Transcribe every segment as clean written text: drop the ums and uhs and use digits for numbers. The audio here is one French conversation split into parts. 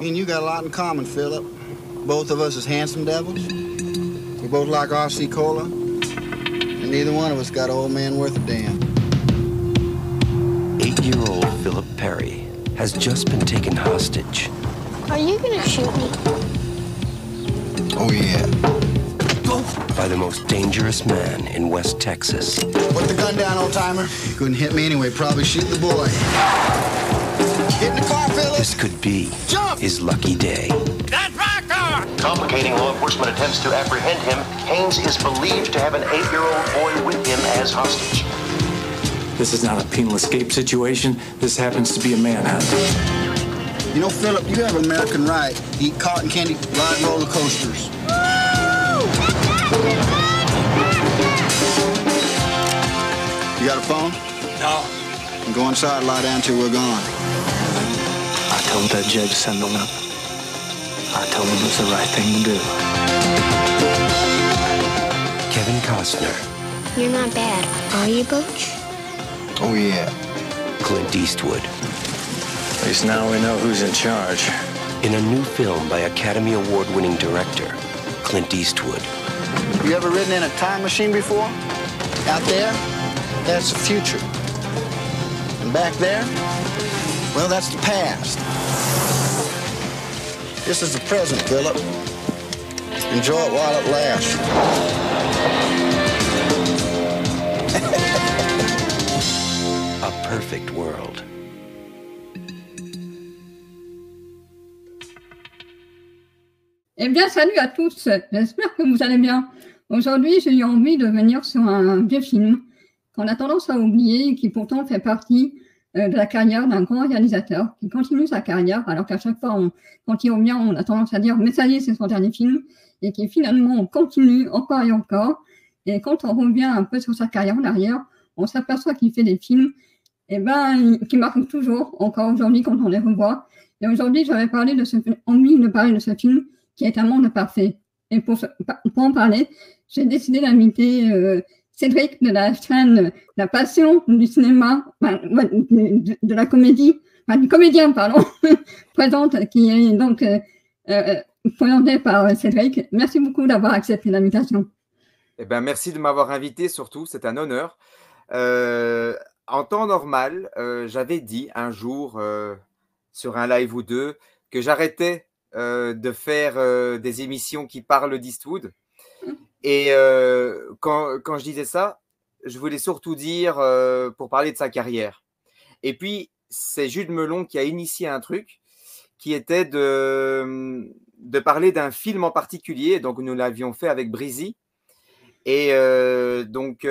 Me and you got a lot in common, Philip. Both of us is handsome devils. We both like RC Cola. And neither one of us got an old man worth a damn. 8-year-old Philip Perry has just been taken hostage. Are you gonna shoot me? Oh, yeah. By the most dangerous man in West Texas. Put the gun down, old-timer. You couldn't hit me anyway. Probably shoot the boy. Get in the car, Philip. This could be his lucky day. That's my car! Complicating law enforcement attempts to apprehend him, Haynes is believed to have an 8-year-old boy with him as hostage. This is not a penal escape situation. This happens to be a manhunt. You know, Philip, you have American right to eat cotton candy, ride roller coasters. You got a phone? No. Go inside and lie down till we're gone. I told that judge to send him up. I told him it was the right thing to do. Kevin Costner, You're not bad, are you, Butch? Oh, yeah. Clint Eastwood. At least now we know who's in charge. In a new film by Academy Award-winning director, Clint Eastwood. You ever ridden in a time machine before? Out there, that's the future. And back there, well, that's the past. This is the present, Philip. Enjoy it while it lasts. A Perfect World. Eh bien, salut à tous, j'espère que vous allez bien. Aujourd'hui, j'ai eu envie de venir sur un vieux film qu'on a tendance à oublier et qui pourtant fait partie de la carrière d'un grand réalisateur qui continue sa carrière, alors qu'à chaque fois, quand il revient, on a tendance à dire « mais ça y est, c'est son dernier film » et qui finalement continue encore et encore. Et quand on revient un peu sur sa carrière en arrière, on s'aperçoit qu'il fait des films qui marquent toujours, encore aujourd'hui quand on les revoit. Et aujourd'hui, j'avais envie de parler de ce film qui est Un monde parfait. Et pour en parler, j'ai décidé d'inviter Cédric de la chaîne La Passion du cinéma, de la comédie, du comédien, pardon, qui est donc présenté par Cédric. Merci beaucoup d'avoir accepté l'invitation. Eh ben, merci de m'avoir invité, surtout, c'est un honneur. En temps normal, j'avais dit un jour sur un live ou deux que j'arrêtais de faire des émissions qui parlent d'Eastwood. Et quand je disais ça, je voulais surtout dire pour parler de sa carrière. Et puis, c'est Jude Melon qui a initié un truc qui était de parler d'un film en particulier. Donc, nous l'avions fait avec Breezy. Et donc,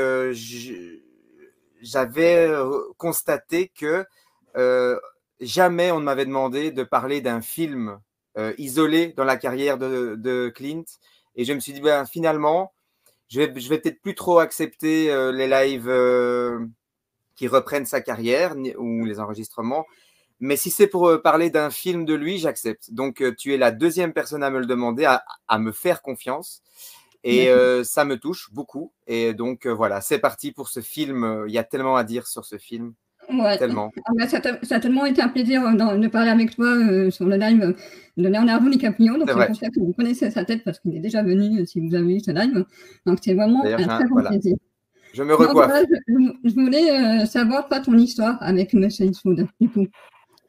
j'avais constaté que jamais on ne m'avait demandé de parler d'un film isolé dans la carrière de Clint. Et je me suis dit, ben, finalement, je vais peut-être plus trop accepter les lives qui reprennent sa carrière ou les enregistrements. Mais si c'est pour parler d'un film de lui, j'accepte. Donc, tu es la deuxième personne à me le demander, à me faire confiance. Et ça me touche beaucoup. Et donc, voilà, c'est parti pour ce film. Il y a tellement à dire sur ce film. Ouais. Tellement. Ça a tellement été un plaisir de parler avec toi sur le live de Leonardo DiCaprio. Donc, c'est pour ça que vous connaissez sa tête parce qu'il est déjà venu si vous avez vu ce live. Donc, c'est vraiment un très bon plaisir. Je me recoiffe. Voilà, je voulais savoir pas ton histoire avec M. Eastwood, du coup.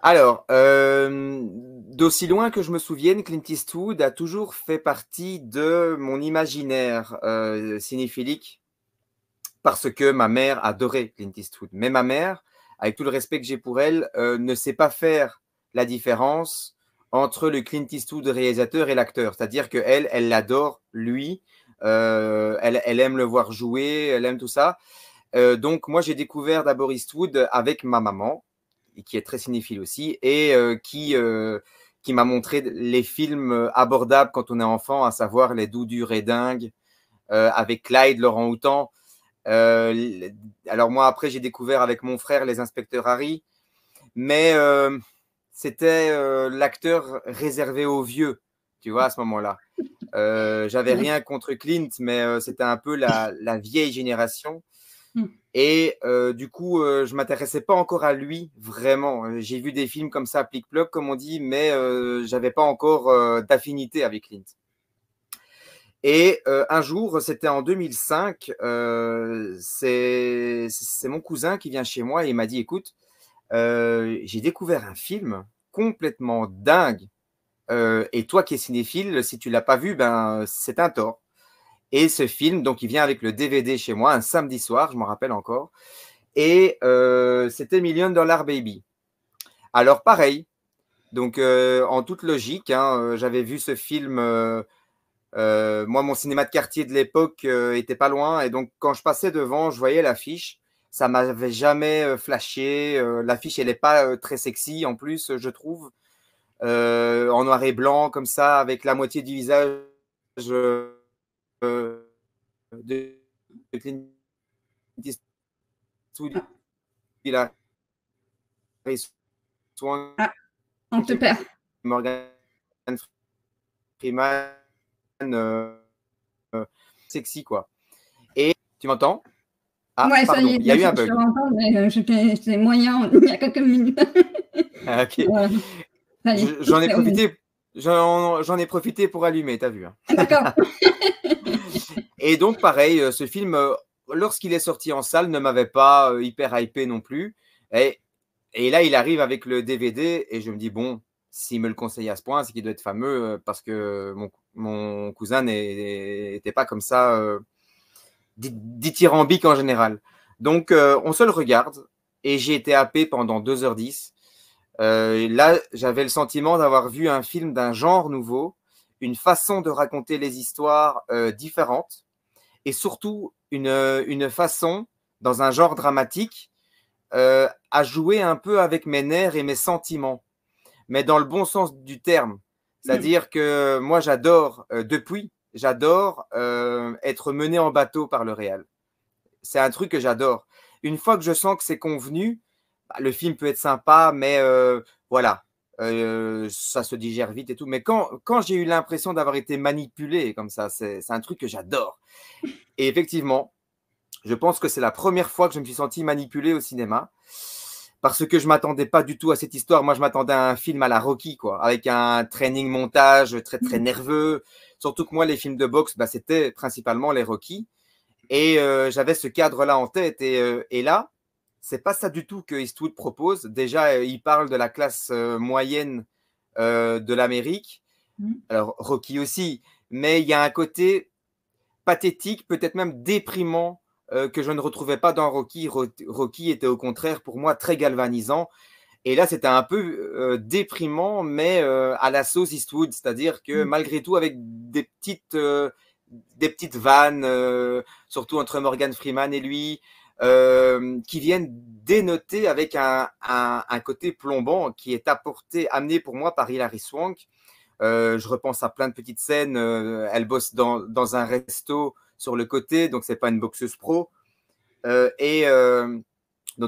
Alors, d'aussi loin que je me souvienne, Clint Eastwood a toujours fait partie de mon imaginaire cinéphilique parce que ma mère adorait Clint Eastwood. Mais ma mère, avec tout le respect que j'ai pour elle, ne sait pas faire la différence entre le Clint Eastwood réalisateur et l'acteur. C'est-à-dire qu'elle, elle l'adore, lui, elle aime le voir jouer, elle aime tout ça. Donc, moi, j'ai découvert d'abord Eastwood avec ma maman, qui est très cinéphile aussi, et qui m'a montré les films abordables quand on est enfant, à savoir Les Doux, Durs et Dingues, avec Clyde, Laurent Houtan. Alors moi, après, j'ai découvert avec mon frère Les Inspecteurs Harry, mais c'était l'acteur réservé aux vieux, tu vois, à ce moment-là. J'avais rien contre Clint, mais c'était un peu la vieille génération. Et du coup, je m'intéressais pas encore à lui vraiment. J'ai vu des films comme ça, plic-ploc, comme on dit, mais j'avais pas encore d'affinité avec Clint. Et un jour, c'était en 2005, c'est mon cousin qui vient chez moi et il m'a dit, écoute, j'ai découvert un film complètement dingue. Et toi qui es cinéphile, si tu l'as pas vu, ben c'est un tort. Et ce film, donc il vient avec le DVD chez moi un samedi soir, je m'en rappelle encore. Et c'était Million Dollar Baby. Alors pareil, donc en toute logique, hein, j'avais vu ce film. Moi, mon cinéma de quartier de l'époque était pas loin, et donc quand je passais devant, je voyais l'affiche. Ça m'avait jamais flashé. L'affiche, elle est pas très sexy en plus, je trouve. En noir et blanc, comme ça, avec la moitié du visage de Clint Eastwood, Hilary Swank, Ah, on te perd. Morgan Freeman, sexy quoi. Et tu m'entends? Ah, Ouais, ça pardon, y est, il y a eu un je bug. te entends, mais c'était moyen il y a quelques minutes. Ah, ok. Voilà. Ça y est, J'en ai c'est revenu. profité, j'en ai profité pour allumer, t'as vu, hein. D'accord. Et donc, pareil, ce film, lorsqu'il est sorti en salle, ne m'avait pas hyper hypé non plus. Et là, il arrive avec le DVD et je me dis, bon, s'il me le conseille à ce point, c'est qu'il doit être fameux parce que mon cousin n'était pas comme ça dithyrambique en général. Donc, on se le regarde et j'ai été happé pendant 2h10. Là, j'avais le sentiment d'avoir vu un film d'un genre nouveau, une façon de raconter les histoires différente et surtout une façon, dans un genre dramatique, à jouer un peu avec mes nerfs et mes sentiments, mais dans le bon sens du terme. C'est-à-dire que moi, j'adore être mené en bateau par le réel. C'est un truc que j'adore. Une fois que je sens que c'est convenu, le film peut être sympa, mais voilà, ça se digère vite et tout. Mais quand j'ai eu l'impression d'avoir été manipulé comme ça, c'est un truc que j'adore. Et effectivement, je pense que c'est la première fois que je me suis senti manipulé au cinéma parce que je ne m'attendais pas du tout à cette histoire. Moi, je m'attendais à un film à la Rocky, quoi, avec un training montage très, très nerveux. Surtout que moi, les films de boxe, bah, c'était principalement les Rocky. Et j'avais ce cadre-là en tête. Et là, c'est pas ça du tout que Eastwood propose. Déjà, il parle de la classe moyenne de l'Amérique. Alors, Rocky aussi. Mais il y a un côté pathétique, peut-être même déprimant, que je ne retrouvais pas dans Rocky. Rocky était au contraire pour moi très galvanisant. Et là, c'était un peu déprimant, mais à la sauce Eastwood. C'est-à-dire que malgré tout, avec des petites vannes, surtout entre Morgan Freeman et lui, qui viennent dénoter avec un côté plombant qui est amené pour moi par Hilary Swank. Je repense à plein de petites scènes. Elle bosse dans un resto sur le côté, donc c'est pas une boxeuse pro. Donc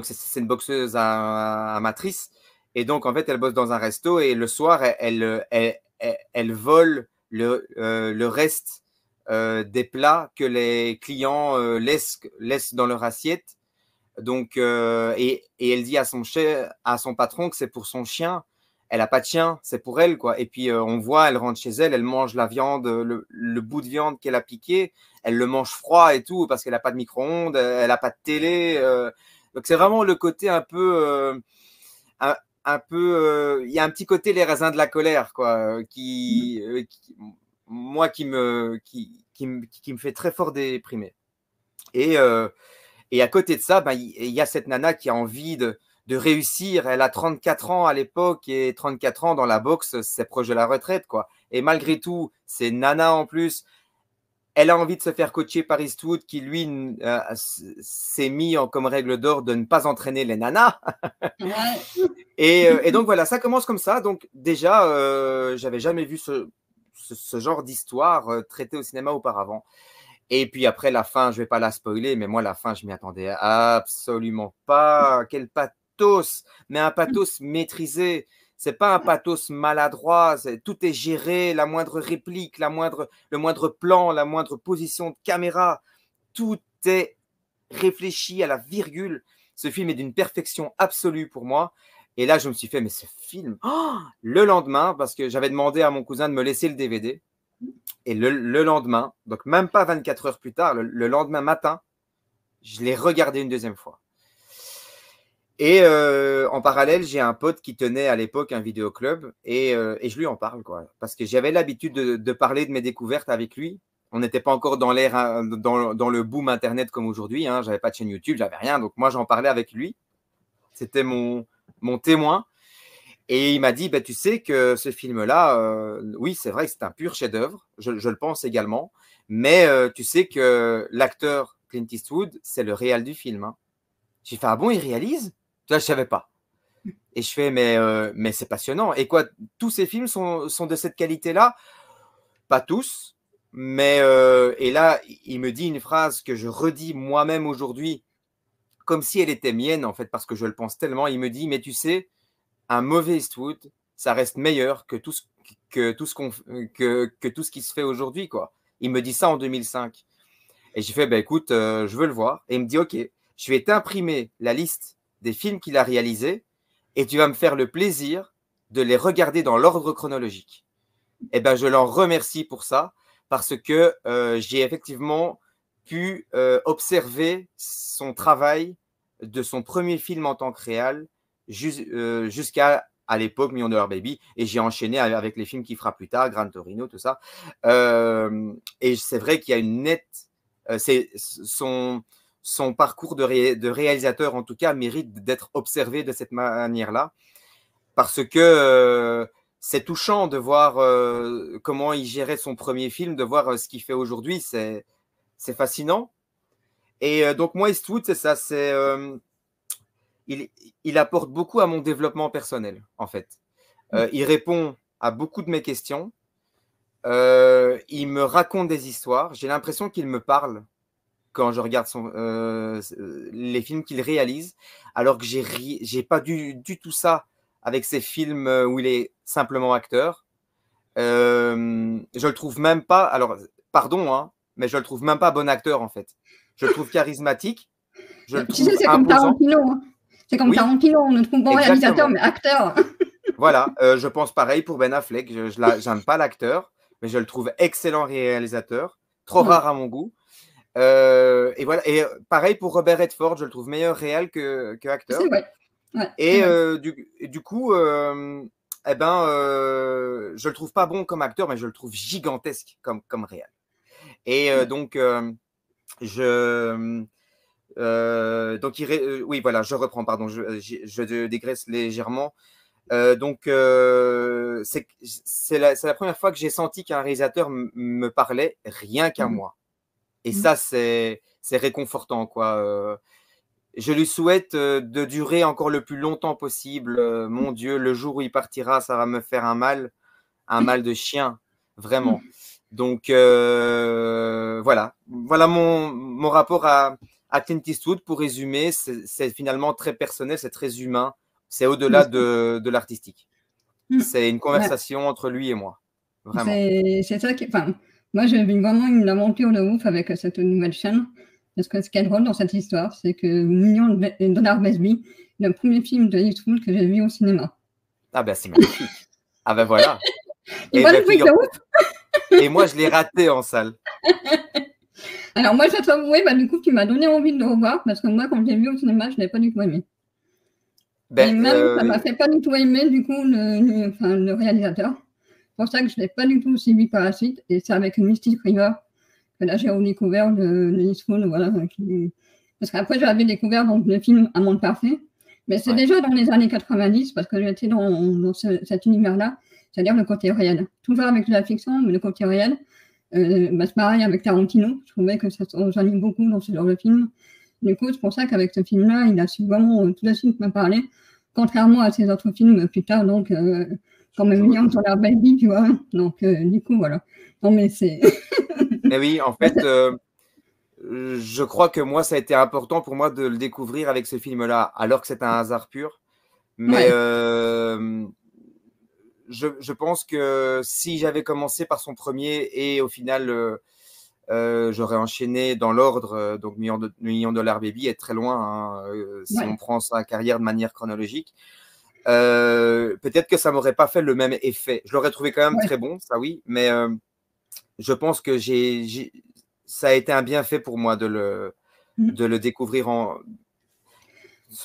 c'est une boxeuse amatrice. Et donc en fait, elle bosse dans un resto et le soir, elle vole le reste des plats que les clients laissent dans leur assiette. Donc, et elle dit à son patron que c'est pour son chien. Elle n'a pas de chien, c'est pour elle, quoi. Et puis, on voit, elle rentre chez elle, elle mange la viande, le bout de viande qu'elle a piqué, elle le mange froid et tout, parce qu'elle n'a pas de micro-ondes, elle n'a pas de télé. Donc, c'est vraiment le côté un peu... il y a un petit côté les raisins de la colère, quoi, moi, qui me fait très fort déprimer. Et à côté de ça, ben, il y a cette nana qui a envie de réussir. Elle a 34 ans à l'époque et 34 ans dans la boxe, c'est proche de la retraite, quoi. Et malgré tout, c'est nana en plus. Elle a envie de se faire coacher par Eastwood qui, lui, s'est mis comme règle d'or de ne pas entraîner les nanas. Et donc, voilà, ça commence comme ça. Donc, déjà, j'avais jamais vu ce genre d'histoire traitée au cinéma auparavant. Et puis après, la fin, je ne vais pas la spoiler, mais moi, la fin, je m'y attendais absolument pas. Quel pathos, mais un pathos maîtrisé. C'est pas un pathos maladroit, tout est géré, la moindre réplique, le moindre plan, la moindre position de caméra, tout est réfléchi à la virgule. Ce film est d'une perfection absolue pour moi. Et là, je me suis fait, mais ce film, le lendemain, parce que j'avais demandé à mon cousin de me laisser le DVD. Et le lendemain, donc même pas 24 heures plus tard, le lendemain matin, je l'ai regardé une deuxième fois. Et en parallèle, j'ai un pote qui tenait à l'époque un vidéoclub et je lui en parle, quoi, parce que j'avais l'habitude de parler de mes découvertes avec lui. On n'était pas encore dans l'ère, dans le boom Internet comme aujourd'hui. Hein. Je n'avais pas de chaîne YouTube, j'avais rien. Donc moi, j'en parlais avec lui. C'était mon témoin. Et il m'a dit, bah, tu sais que ce film-là, oui, c'est vrai que c'est un pur chef-d'œuvre. Je le pense également. Mais tu sais que l'acteur Clint Eastwood, c'est le réal du film. Hein. J'ai fait, ah bon, il réalise? Ça, je ne savais pas. Et je fais, mais c'est passionnant. Et quoi, tous ces films sont de cette qualité-là? Pas tous. Mais et là, il me dit une phrase que je redis moi-même aujourd'hui, comme si elle était mienne, en fait, parce que je le pense tellement. Il me dit, mais tu sais, un mauvais Eastwood, ça reste meilleur que tout ce qui se fait aujourd'hui, quoi. Il me dit ça en 2005. Et j'ai fait, bah, écoute, je veux le voir. Et il me dit, OK, je vais t'imprimer la liste des films qu'il a réalisés et tu vas me faire le plaisir de les regarder dans l'ordre chronologique. Et ben, je l'en remercie pour ça, parce que j'ai effectivement pu observer son travail de son premier film en tant que réal jusqu'à l'époque Million Dollar Baby, et j'ai enchaîné avec les films qu'il fera plus tard, Gran Torino, tout ça. Et c'est vrai qu'il y a une nette... c'est son parcours de réalisateur, en tout cas, mérite d'être observé de cette manière-là, parce que c'est touchant de voir comment il gérait son premier film, de voir ce qu'il fait aujourd'hui, c'est fascinant. Et donc moi, Eastwood, c'est ça, il apporte beaucoup à mon développement personnel, en fait. Il répond à beaucoup de mes questions, il me raconte des histoires, j'ai l'impression qu'il me parle quand je regarde les films qu'il réalise, alors que j'ai pas du tout ça avec ces films où il est simplement acteur. Je le trouve même pas, alors pardon, hein, mais je le trouve même pas bon acteur, en fait. Je le trouve charismatique, je le trouve c'est comme Tarantino, hein. C'est comme Tarantino, on ne trouve pas réalisateur, mais acteur. Voilà, je pense pareil pour Ben Affleck, j'aime pas l'acteur, mais je le trouve excellent réalisateur, trop rare à mon goût. Et voilà, et pareil pour Robert Redford, je le trouve meilleur réal que acteur. C'est vrai. Ouais, et du coup, je le trouve pas bon comme acteur, mais je le trouve gigantesque comme réal. Et donc, oui, voilà, je reprends, pardon, je dégraisse légèrement. Donc, c'est la première fois que j'ai senti qu'un réalisateur me parlait rien qu'à moi. Et ça, c'est réconfortant, quoi. Je lui souhaite de durer encore le plus longtemps possible. Mon Dieu, le jour où il partira, ça va me faire un mal de chien, vraiment. Donc, voilà mon rapport à Clint Eastwood. Pour résumer, c'est finalement très personnel, c'est très humain. C'est au-delà de l'artistique. C'est une conversation entre lui et moi. Vraiment. C'est ça qui... Enfin, moi, j'ai vu vraiment une aventure de ouf avec cette nouvelle chaîne. Parce que ce qui est drôle dans cette histoire, c'est que Million Dollar Baby, le premier film de Eastwood que j'ai vu au cinéma. Ah ben, c'est magnifique. Ah ben voilà. Et moi, je l'ai raté en salle. Alors moi, je dois t'avouer, du coup, tu m'as donné envie de le revoir, parce que moi, quand je l'ai vu au cinéma, je ne l'ai pas du tout aimé. Et même, ça ne m'a fait pas du tout aimer, du coup, le réalisateur. C'est pour ça que je ne l'ai pas du tout suivi par la suite. Et c'est avec Mystic River que là, j'ai redécouvert le Eastwood. Voilà, parce qu'après, j'avais découvert donc, le film Un monde parfait. Mais c'est déjà dans les années 90, parce que j'étais dans cet univers-là, c'est-à-dire le côté réel. Toujours avec de la fiction, mais le côté réel. C'est pareil avec Tarantino. Je trouvais que ça se rejoignait beaucoup dans ce genre de film. Du coup, c'est pour ça qu'avec ce film-là, il a su vraiment tout de suite me parler, contrairement à ses autres films plus tard, donc comme Million Dollar Baby, tu vois. Donc, du coup, voilà. Non, mais c'est... Mais oui, en fait, je crois que moi, ça a été important pour moi de le découvrir avec ce film-là, alors que c'est un hasard pur. Mais je pense que si j'avais commencé par son premier et au final j'aurais enchaîné dans l'ordre, donc Million Dollar Baby est très loin, hein, si on prend sa carrière de manière chronologique. Peut-être que ça m'aurait pas fait le même effet. Je l'aurais trouvé quand même très bon, ça oui, mais je pense que ça a été un bienfait pour moi de le découvrir en...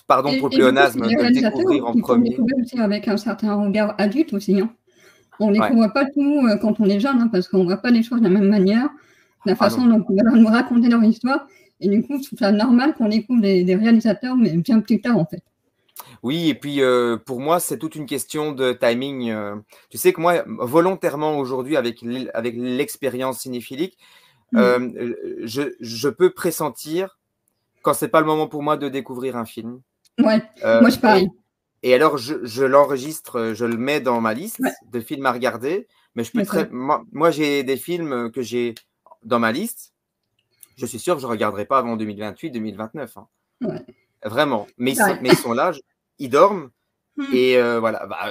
Pardon pour le pléonasme, de le découvrir en premier. On découvre aussi avec un certain regard adulte aussi. Hein. On ne découvre pas tout quand on est jeune, hein, parce qu'on ne voit pas les choses de la même manière, la façon dont on va nous raconter leur histoire. Et du coup, je trouve ça normal qu'on découvre des réalisateurs, mais bien plus tard, en fait. Oui, et puis pour moi, c'est toute une question de timing. Tu sais que moi, volontairement aujourd'hui, avec l'expérience cinéphilique, je peux pressentir quand c'est pas le moment pour moi de découvrir un film. Ouais, moi je pareil. Et alors, je l'enregistre, je le mets dans ma liste de films à regarder. Mais je peux moi, j'ai des films que j'ai dans ma liste. Je suis sûr que je ne regarderai pas avant 2028-2029. Hein. Ouais. Vraiment. Mais ils sont là, ils dorment. Et voilà. Bah,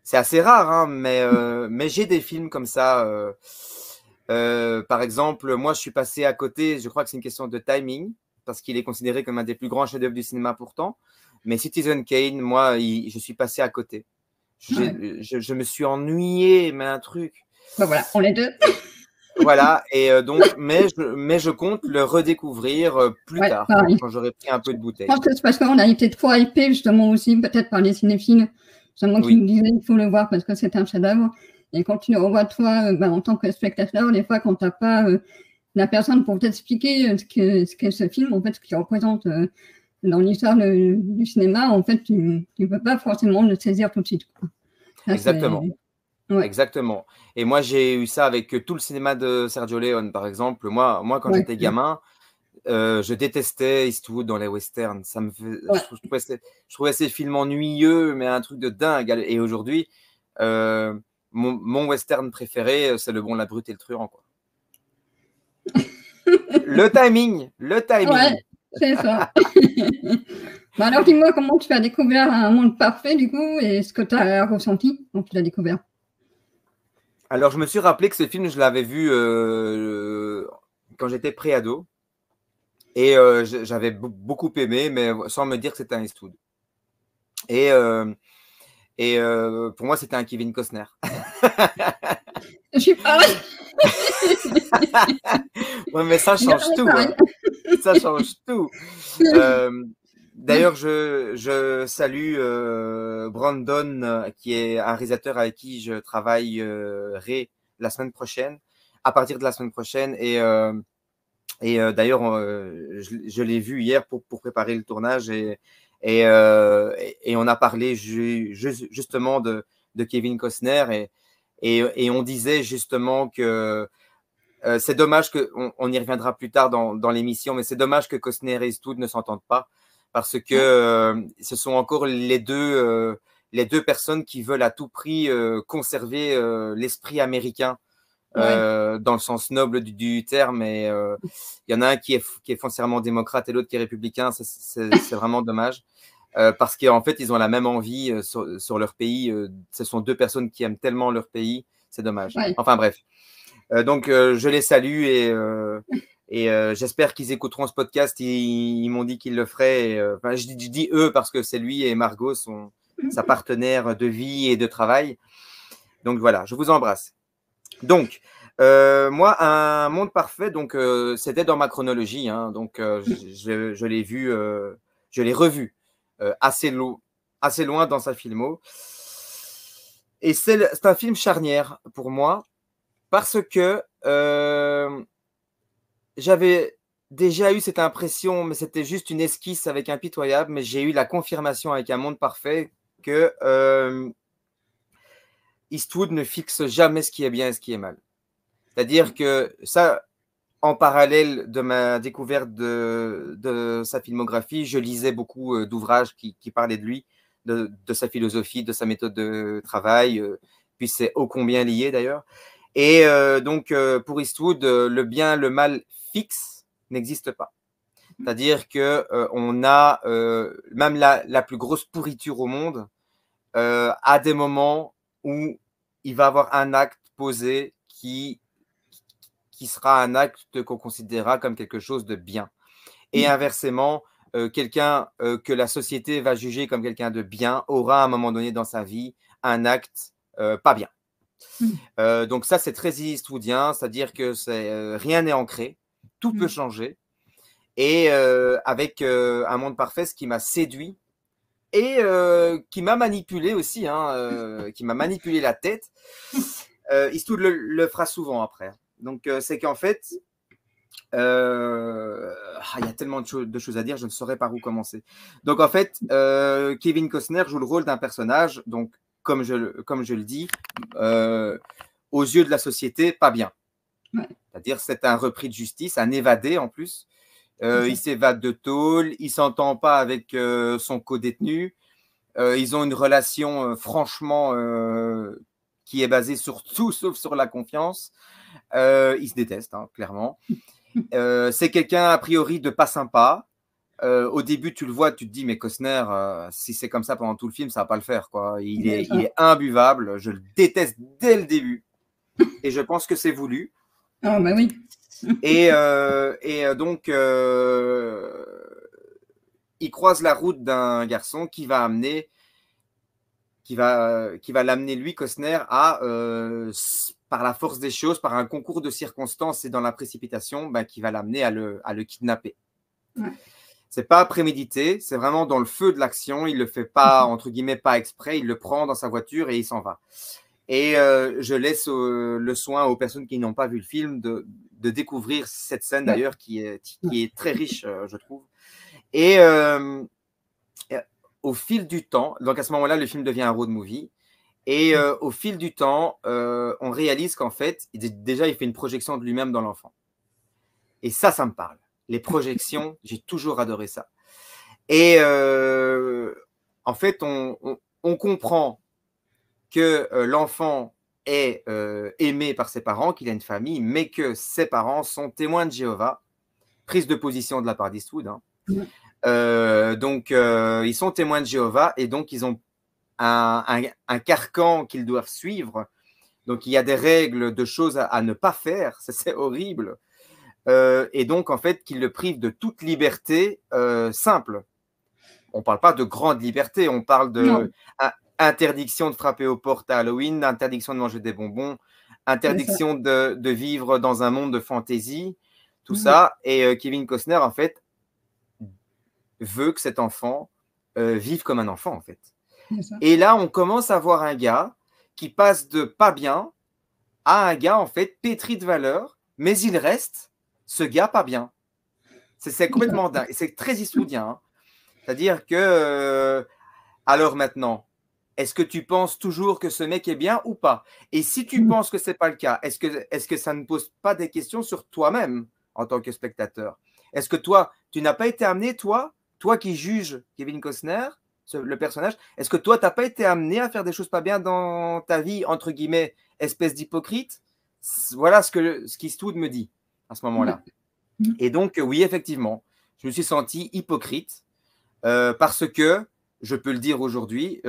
c'est assez rare, hein, mais j'ai des films comme ça. Par exemple, moi, je suis passé à côté. Je crois que c'est une question de timing, parce qu'il est considéré comme un des plus grands chefs-d'œuvre du cinéma pourtant. Mais Citizen Kane, moi, je suis passé à côté. Je me suis ennuyé, mais un truc. Ben voilà, on est deux. Voilà, et donc, mais je compte le redécouvrir plus tard, quand j'aurai pris un peu de bouteille. Je pense que c'est parce qu'on a été trop hypés, justement, aussi, peut-être par les cinéphiles, justement, qui nous disaient qu'il faut le voir parce que c'est un chef-d'œuvre. Et quand tu le revois, toi, en tant que spectateur, des fois, quand tu n'as pas la personne pour t'expliquer ce qu'est ce film, en fait, ce qu'il représente dans l'histoire du cinéma, en fait, tu ne peux pas forcément le saisir tout de suite. Ça, exactement. Exactement. Et moi, j'ai eu ça avec tout le cinéma de Sergio Leone, par exemple. Moi quand j'étais gamin, je détestais Eastwood dans les westerns. Ça me fait... je trouvais ces films ennuyeux, mais un truc de dingue. Et aujourd'hui, mon western préféré, c'est Le Bon, la Brute et le Truand, quoi. Le timing. Ouais, c'est ça. Bah alors, dis-moi comment tu as découvert Un Monde Parfait, du coup, et ce que tu as ressenti quand tu l'as découvert. Alors, je me suis rappelé que ce film, je l'avais vu quand j'étais pré-ado. Et j'avais beaucoup aimé, mais sans me dire que c'était un Eastwood. Et pour moi, c'était un Kevin Costner. Je suis pareil. Ouais, mais ça change tout. Hein. Ça change tout. D'ailleurs, je salue Brandon, qui est un réalisateur avec qui je travaillerai la semaine prochaine, à partir de la semaine prochaine. Et d'ailleurs, je l'ai vu hier pour préparer le tournage et on a parlé justement de Kevin Costner et on disait justement que c'est dommage on y reviendra plus tard dans l'émission, mais c'est dommage que Costner et Eastwood ne s'entendent pas. Parce que ce sont encore les deux personnes qui veulent à tout prix conserver l'esprit américain dans le sens noble du terme. Et il y en a un qui est foncièrement démocrate et l'autre qui est républicain. C'est vraiment dommage. Parce qu'en fait, ils ont la même envie sur leur pays. Ce sont deux personnes qui aiment tellement leur pays. C'est dommage. Ouais. Enfin bref. Donc, je les salue et j'espère qu'ils écouteront ce podcast. Ils m'ont dit qu'ils le feraient. Je dis eux parce que c'est lui et Margot sont sa partenaire de vie et de travail. Donc voilà, je vous embrasse. Donc, moi, Un Monde Parfait, donc c'était dans ma chronologie. Hein, donc, je l'ai vu, je l'ai revu assez loin dans sa filmo. Et c'est un film charnière pour moi parce que j'avais déjà eu cette impression, mais c'était juste une esquisse avec Impitoyable, mais j'ai eu la confirmation avec Un Monde Parfait que Eastwood ne fixe jamais ce qui est bien et ce qui est mal. C'est-à-dire que ça, en parallèle de ma découverte de sa filmographie, je lisais beaucoup d'ouvrages qui parlaient de lui, de sa philosophie, de sa méthode de travail, puis c'est ô combien lié d'ailleurs. Et donc, pour Eastwood, le bien, le mal fixe n'existe pas. C'est-à-dire qu'on a même la plus grosse pourriture au monde à des moments où il va avoir un acte posé qui sera un acte qu'on considérera comme quelque chose de bien. Et inversement, quelqu'un que la société va juger comme quelqu'un de bien aura à un moment donné dans sa vie un acte pas bien. Donc ça, c'est très eastwoodien, c'est-à-dire que rien n'est ancré, tout peut changer. Et avec Un monde parfait, ce qui m'a séduit et qui m'a manipulé aussi, qui m'a manipulé la tête, Eastwood le fera souvent après. Donc c'est qu'en fait, il y a tellement de choses à dire, je ne saurais par où commencer. Donc en fait, Kevin Costner joue le rôle d'un personnage, donc comme je le dis, aux yeux de la société, pas bien. Ouais. C'est-à-dire c'est un repris de justice, un évadé en plus. Il s'évade de tôle, il s'entend pas avec son co-détenu. Ils ont une relation franchement qui est basée sur tout sauf sur la confiance. Ils se détestent, clairement. C'est quelqu'un a priori de pas sympa. Au début, tu le vois, tu te dis, mais Costner, si c'est comme ça pendant tout le film, ça va pas le faire, quoi. Il est imbuvable. Je le déteste dès le début. Et je pense que c'est voulu. Ah, bah oui. Et donc, il croise la route d'un garçon qui va l'amener, lui, Costner, à, par la force des choses, par un concours de circonstances et dans la précipitation, qui va l'amener à le kidnapper. Ouais. C'est pas prémédité, c'est vraiment dans le feu de l'action. Il le fait pas, entre guillemets, pas exprès. Il le prend dans sa voiture et il s'en va. Et je laisse le soin aux personnes qui n'ont pas vu le film de découvrir cette scène d'ailleurs qui est très riche, je trouve. Et au fil du temps, donc à ce moment-là, le film devient un road movie. Et au fil du temps, on réalise qu'en fait, déjà, il fait une projection de lui-même dans l'enfant. Et ça me parle. Les projections, j'ai toujours adoré ça. Et en fait, on comprend que l'enfant est aimé par ses parents, qu'il a une famille, mais que ses parents sont témoins de Jéhovah, prise de position de la part d'Eastwood. Donc, ils sont témoins de Jéhovah et donc ils ont un carcan qu'ils doivent suivre. Donc, il y a des règles de choses à ne pas faire. C'est horrible. Et donc, en fait, qu'ils le privent de toute liberté simple. On ne parle pas de grande liberté, on parle de interdiction de frapper aux portes à Halloween, interdiction de manger des bonbons, interdiction de vivre dans un monde de fantaisie, tout ça. Et Kevin Costner, en fait, veut que cet enfant vive comme un enfant, en fait. Et là, on commence à voir un gars qui passe de pas bien à un gars, en fait, pétri de valeur, mais il reste ce gars pas bien. C'est complètement dingue. C'est très eastwoodien. C'est-à-dire que, alors maintenant, est-ce que tu penses toujours que ce mec est bien ou pas? Et si tu penses que ce n'est pas le cas, est-ce que ça ne pose pas des questions sur toi-même en tant que spectateur? Est-ce que toi, tu n'as pas été amené, toi qui juges Kevin Costner, le personnage, est-ce que toi, tu n'as pas été amené à faire des choses pas bien dans ta vie, entre guillemets, espèce d'hypocrite? Voilà ce qu'Eastwood me dit à ce moment-là. Et donc, oui, effectivement, je me suis senti hypocrite parce que, je peux le dire aujourd'hui,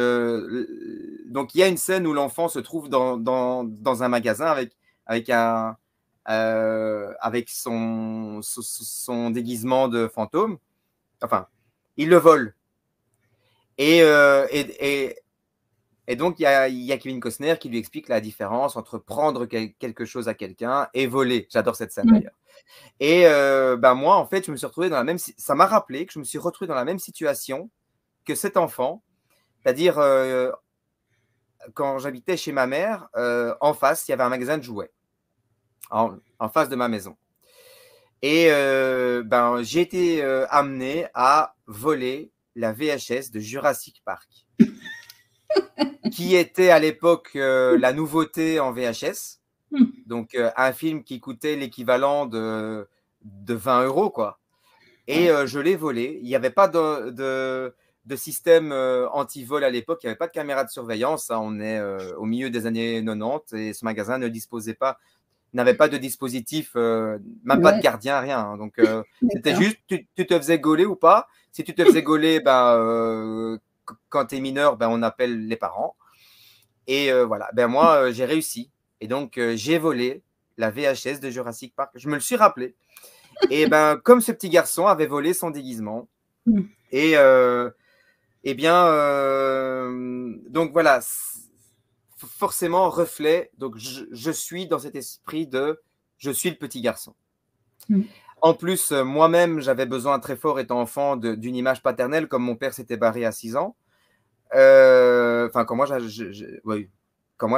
donc il y a une scène où l'enfant se trouve dans un magasin avec son déguisement de fantôme. Enfin, il le vole. Et donc, il y a Kevin Costner qui lui explique la différence entre prendre quelque chose à quelqu'un et voler. J'adore cette scène d'ailleurs. Et moi, en fait, je me suis retrouvé ça m'a rappelé que je me suis retrouvé dans la même situation que cet enfant. C'est-à-dire, quand j'habitais chez ma mère, en face, il y avait un magasin de jouets. En face de ma maison. Et j'ai été amené à voler la VHS de Jurassic Park, qui était à l'époque la nouveauté en VHS. Donc, un film qui coûtait l'équivalent de 20 €, quoi. Et je l'ai volé. Il n'y avait pas de système anti-vol à l'époque. Il n'y avait pas de caméra de surveillance. On est au milieu des années 90 et ce magasin n'avait pas de dispositif, même pas de gardien, rien. Donc, c'était juste, tu te faisais gauler ou pas. Si tu te faisais gauler, quand tu es mineur, on appelle les parents. Et voilà, moi, j'ai réussi. Et donc, j'ai volé la VHS de Jurassic Park. Je me le suis rappelé. Et ben, comme ce petit garçon avait volé son déguisement. Et donc voilà, forcément reflet. Donc, je suis dans cet esprit de je suis le petit garçon. En plus, moi-même, j'avais besoin très fort, étant enfant, d'une image paternelle, comme mon père s'était barré à 6 ans. Enfin, quand moi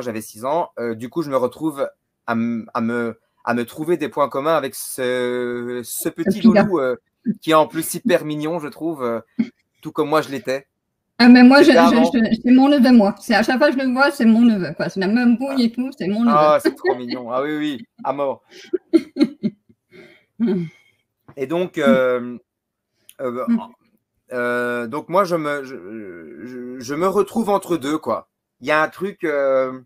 j'avais 6 ans, du coup, je me retrouve à me trouver des points communs avec ce petit loulou qui est en plus hyper mignon, je trouve, tout comme moi je l'étais. Ah, mais moi, c'est mon neveu, moi. À chaque fois que je le vois, c'est mon neveu, quoi. C'est la même bouille et tout, c'est mon neveu. Ah, c'est trop mignon. Ah oui, à mort. Et donc, donc moi, je me retrouve entre deux, quoi. Il y a un truc, je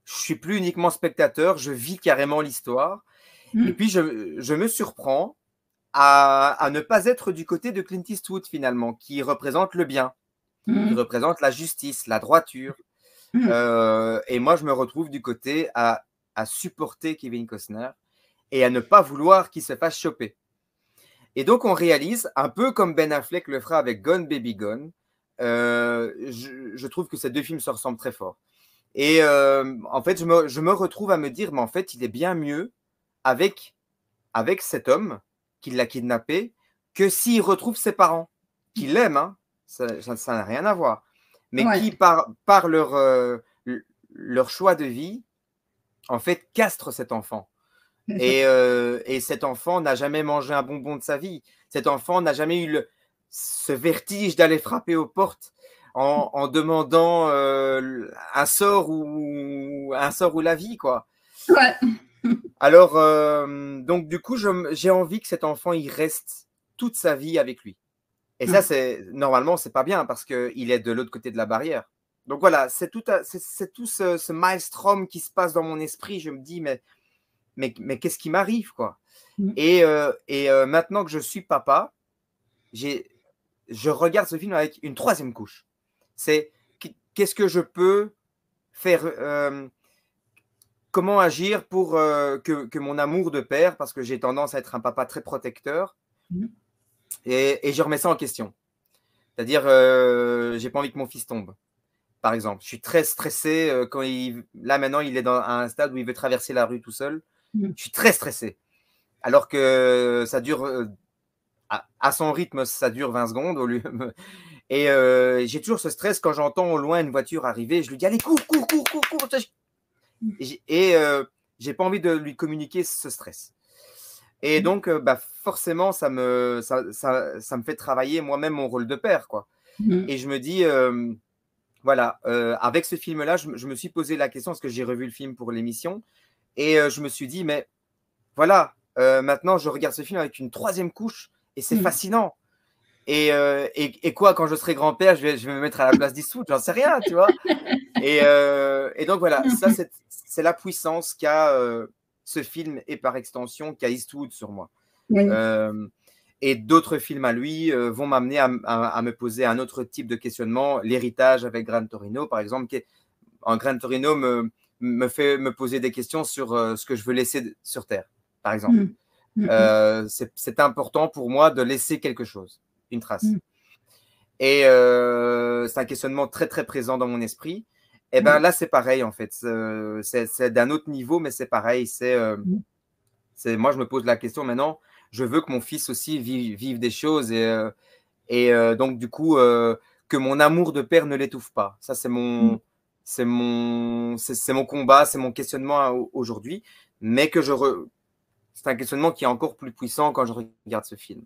suis plus uniquement spectateur, je vis carrément l'histoire. Et puis, je me surprends à ne pas être du côté de Clint Eastwood, finalement, qui représente le bien, qui représente la justice, la droiture. Et moi, je me retrouve du côté à supporter Kevin Costner et à ne pas vouloir qu'il se fasse choper. Et donc, on réalise, un peu comme Ben Affleck le fera avec Gone Baby Gone, je trouve que ces deux films se ressemblent très fort. Et en fait, je me retrouve à me dire, mais en fait, il est bien mieux avec cet homme qui l'a kidnappé que s'il retrouve ses parents, qui l'aiment, hein, ça n'a rien à voir, mais qui, par leur choix de vie, en fait, castrent cet enfant. Et cet enfant n'a jamais mangé un bonbon de sa vie. Cet enfant n'a jamais eu ce vertige d'aller frapper aux portes en demandant un sort ou la vie, quoi. Ouais. Alors, donc du coup, j'ai envie que cet enfant, il reste toute sa vie avec lui. Et ça, normalement, c'est pas bien parce qu'il est de l'autre côté de la barrière. Donc voilà, c'est tout ce maelstrom qui se passe dans mon esprit. Je me dis, mais qu'est-ce qui m'arrive, quoi? Et maintenant que je suis papa, je regarde ce film avec une troisième couche. C'est qu'est-ce que je peux faire, comment agir pour que mon amour de père, parce que j'ai tendance à être un papa très protecteur, et je remets ça en question. C'est-à-dire, j'ai pas envie que mon fils tombe. Par exemple, je suis très stressé quand là maintenant il est à un stade où il veut traverser la rue tout seul. Je suis très stressé. Alors que ça dure, à son rythme, ça dure 20 secondes au lieu. Et j'ai toujours ce stress quand j'entends au loin une voiture arriver. Je lui dis, allez, cours. Et j'ai pas envie de lui communiquer ce stress. Et donc, forcément, ça me fait travailler moi-même mon rôle de père, quoi. Et je me dis, voilà, avec ce film-là, je me suis posé la question, parce que j'ai revu le film pour l'émission, et je me suis dit, mais voilà, maintenant, je regarde ce film avec une troisième couche, et c'est fascinant. Et quoi, quand je serai grand-père, je vais me mettre à la place d'Eastwood, j'en sais rien, tu vois. Et donc, voilà, ça, c'est la puissance qu'a ce film, et par extension, qu'a Eastwood sur moi. Oui. Et d'autres films à lui vont m'amener à me poser un autre type de questionnement. L'héritage avec Gran Torino, par exemple. Gran Torino me fait me poser des questions sur ce que je veux laisser sur Terre, par exemple. C'est important pour moi de laisser quelque chose, une trace. Et c'est un questionnement très, très présent dans mon esprit. Et bien là, c'est pareil, en fait. C'est d'un autre niveau, mais c'est pareil. Moi, je me pose la question maintenant. Je veux que mon fils aussi vive des choses et donc, du coup, que mon amour de père ne l'étouffe pas. Ça, c'est mon combat, c'est mon questionnement aujourd'hui. Mais c'est un questionnement qui est encore plus puissant quand je regarde ce film.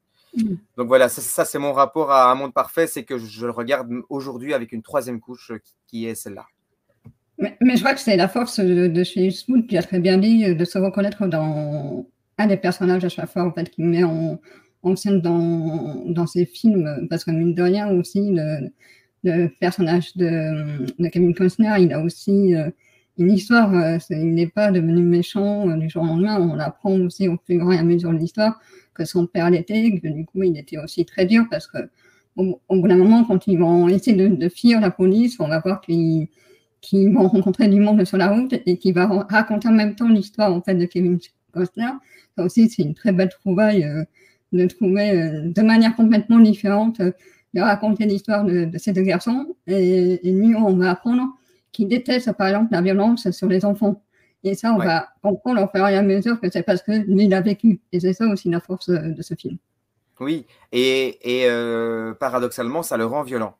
Donc voilà, ça c'est mon rapport à Un monde parfait, c'est que je le regarde aujourd'hui avec une troisième couche qui est celle-là. Mais je vois que c'est la force de chez Eastwood, qui a très bien dit, de se reconnaître dans un des personnages à chaque fois, en fait, qu'il met en scène dans ses films, parce que mine de rien aussi, le personnage de Kevin Costner, il a aussi une histoire, il n'est pas devenu méchant du jour au lendemain, on apprend aussi au plus grand et à mesure de l'histoire que son père l'était, que du coup il était aussi très dur, parce que au bout d'un moment, quand ils vont essayer de fuir la police, on va voir qu'il qui vont rencontrer du monde sur la route et qui va raconter en même temps l'histoire en fait de Kevin Costner. Ça aussi, c'est une très belle trouvaille de trouver de manière complètement différente de raconter l'histoire de ces deux garçons. Et lui, on va apprendre qu'il déteste par exemple la violence sur les enfants. Et ça, on va comprendre au fur et à mesure que c'est parce que lui, il a vécu. Et c'est ça aussi la force de ce film. Oui, et paradoxalement, ça le rend violent.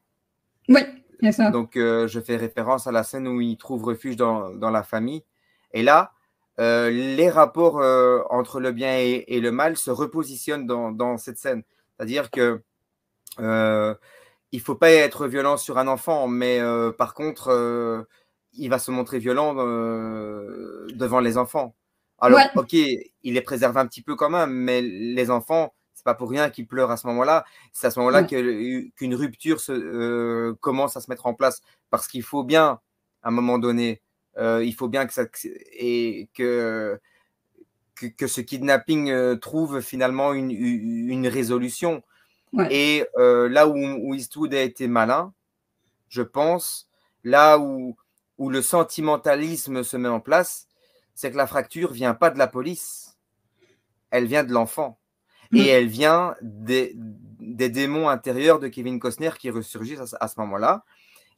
Oui, c'est ça. Donc, je fais référence à la scène où il trouve refuge dans la famille. Et là, les rapports entre le bien et le mal se repositionnent dans cette scène. C'est-à-dire que il ne faut pas être violent sur un enfant, mais par contre, il va se montrer violent devant les enfants. Alors, ok, il les préserve un petit peu quand même, mais les enfants, c'est pas pour rien qu'ils pleurent à ce moment-là. C'est à ce moment-là qu'une rupture commence à se mettre en place, parce qu'il faut bien, à un moment donné, il faut bien que ce kidnapping trouve finalement une résolution. Et là où Eastwood a été malin, je pense, là où le sentimentalisme se met en place, c'est que la fracture vient pas de la police, elle vient de l'enfant. Et elle vient des démons intérieurs de Kevin Costner qui ressurgissent à ce moment-là.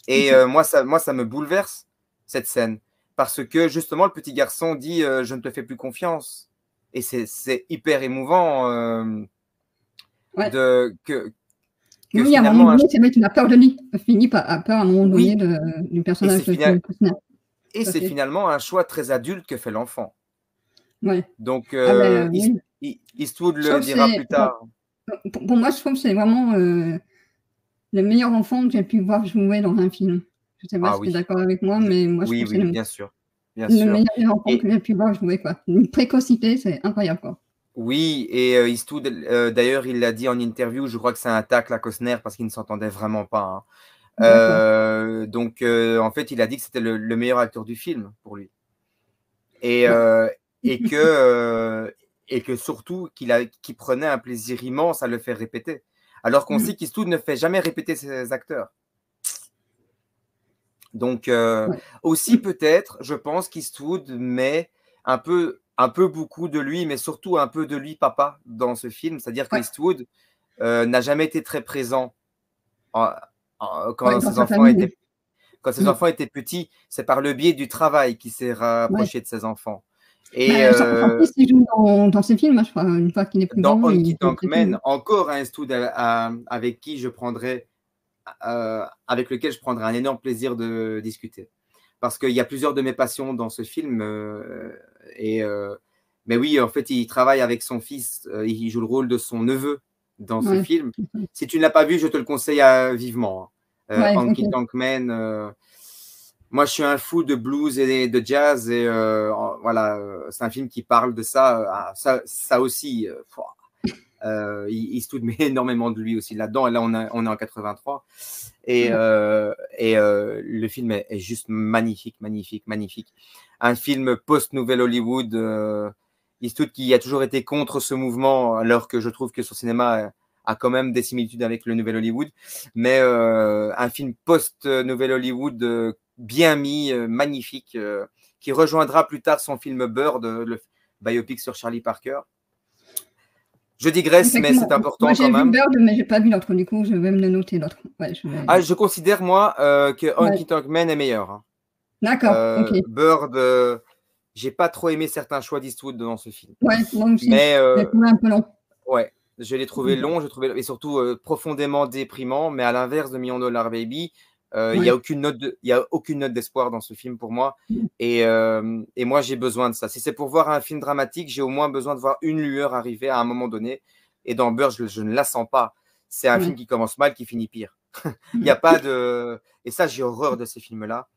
Et moi, ça me bouleverse, cette scène. Parce que justement, le petit garçon dit « je ne te fais plus confiance ». Et c'est hyper émouvant oui, à un moment donné, c'est vrai qu'il a peur de lui. Il finit par avoir peur à un moment donné du personnage de Kevin Costner. Et c'est finalement un choix très adulte que fait l'enfant. Ouais. Donc, Eastwood le dira plus tard. Pour moi, je trouve que c'est vraiment le meilleur enfant que j'ai pu voir jouer dans un film. Je ne sais pas si tu es d'accord avec moi, mais moi, je trouve que c'est bien sûr. le meilleur enfant que j'ai pu voir jouer. Quoi. Une précocité, c'est incroyable. Quoi. Oui, et Eastwood, d'ailleurs, il l'a dit en interview, je crois que c'est un tacle à Costner parce qu'ils ne s'entendaient vraiment pas. Hein. Donc, en fait, il a dit que c'était le meilleur acteur du film pour lui. Et que surtout, qu'il prenait un plaisir immense à le faire répéter. Alors qu'on sait qu'Eastwood ne fait jamais répéter ses acteurs. Donc, aussi peut-être, je pense qu'Eastwood met un peu beaucoup de lui, mais surtout un peu de lui papa dans ce film. C'est-à-dire qu'Eastwood n'a jamais été très présent quand ses enfants étaient petits. C'est par le biais du travail qu'il s'est rapproché de ses enfants. Et en plus, il joue dans ces films, je crois, une fois qu'il est plus dans grand. Honky Tonk Man, encore un Eastwood avec lequel je prendrai un énorme plaisir de discuter. Parce qu'il y a plusieurs de mes passions dans ce film. Mais oui, en fait, il travaille avec son fils. Il joue le rôle de son neveu dans ce film. Si tu ne l'as pas vu, je te le conseille vivement. Honky Tonk Man. Moi, je suis un fou de blues et de jazz. Et voilà, c'est un film qui parle de ça. Ça aussi. Eastwood met énormément de lui aussi là-dedans. Et là, on est en 83. Et le film est juste magnifique, magnifique, magnifique. Un film post-Nouvelle Hollywood. Eastwood qui a toujours été contre ce mouvement, alors que je trouve que son cinéma a quand même des similitudes avec le Nouvel Hollywood. Mais un film post-Nouvelle Hollywood bien mis, magnifique, qui rejoindra plus tard son film Bird, le biopic sur Charlie Parker. Je digresse, mais c'est important quand même. J'ai vu Bird, mais je n'ai pas vu l'autre. Du coup, je vais me le noter, l'autre. Je considère, moi, que Honky Tonk Man est meilleur. Hein. D'accord, ok. Bird, j'ai pas trop aimé certains choix d'Eastwood dans ce film. Ouais, moi aussi. Mais, je l'ai trouvé un peu long. Ouais, je l'ai trouvé long, et surtout profondément déprimant. Mais à l'inverse de $1 Million Baby, il n'y a aucune note d'espoir dans ce film pour moi. Et moi, j'ai besoin de ça. Si c'est pour voir un film dramatique, j'ai au moins besoin de voir une lueur arriver à un moment donné. Et dans Bird, je ne la sens pas. C'est un film qui commence mal, qui finit pire. Il n'y a pas de... Et ça, j'ai horreur de ces films-là.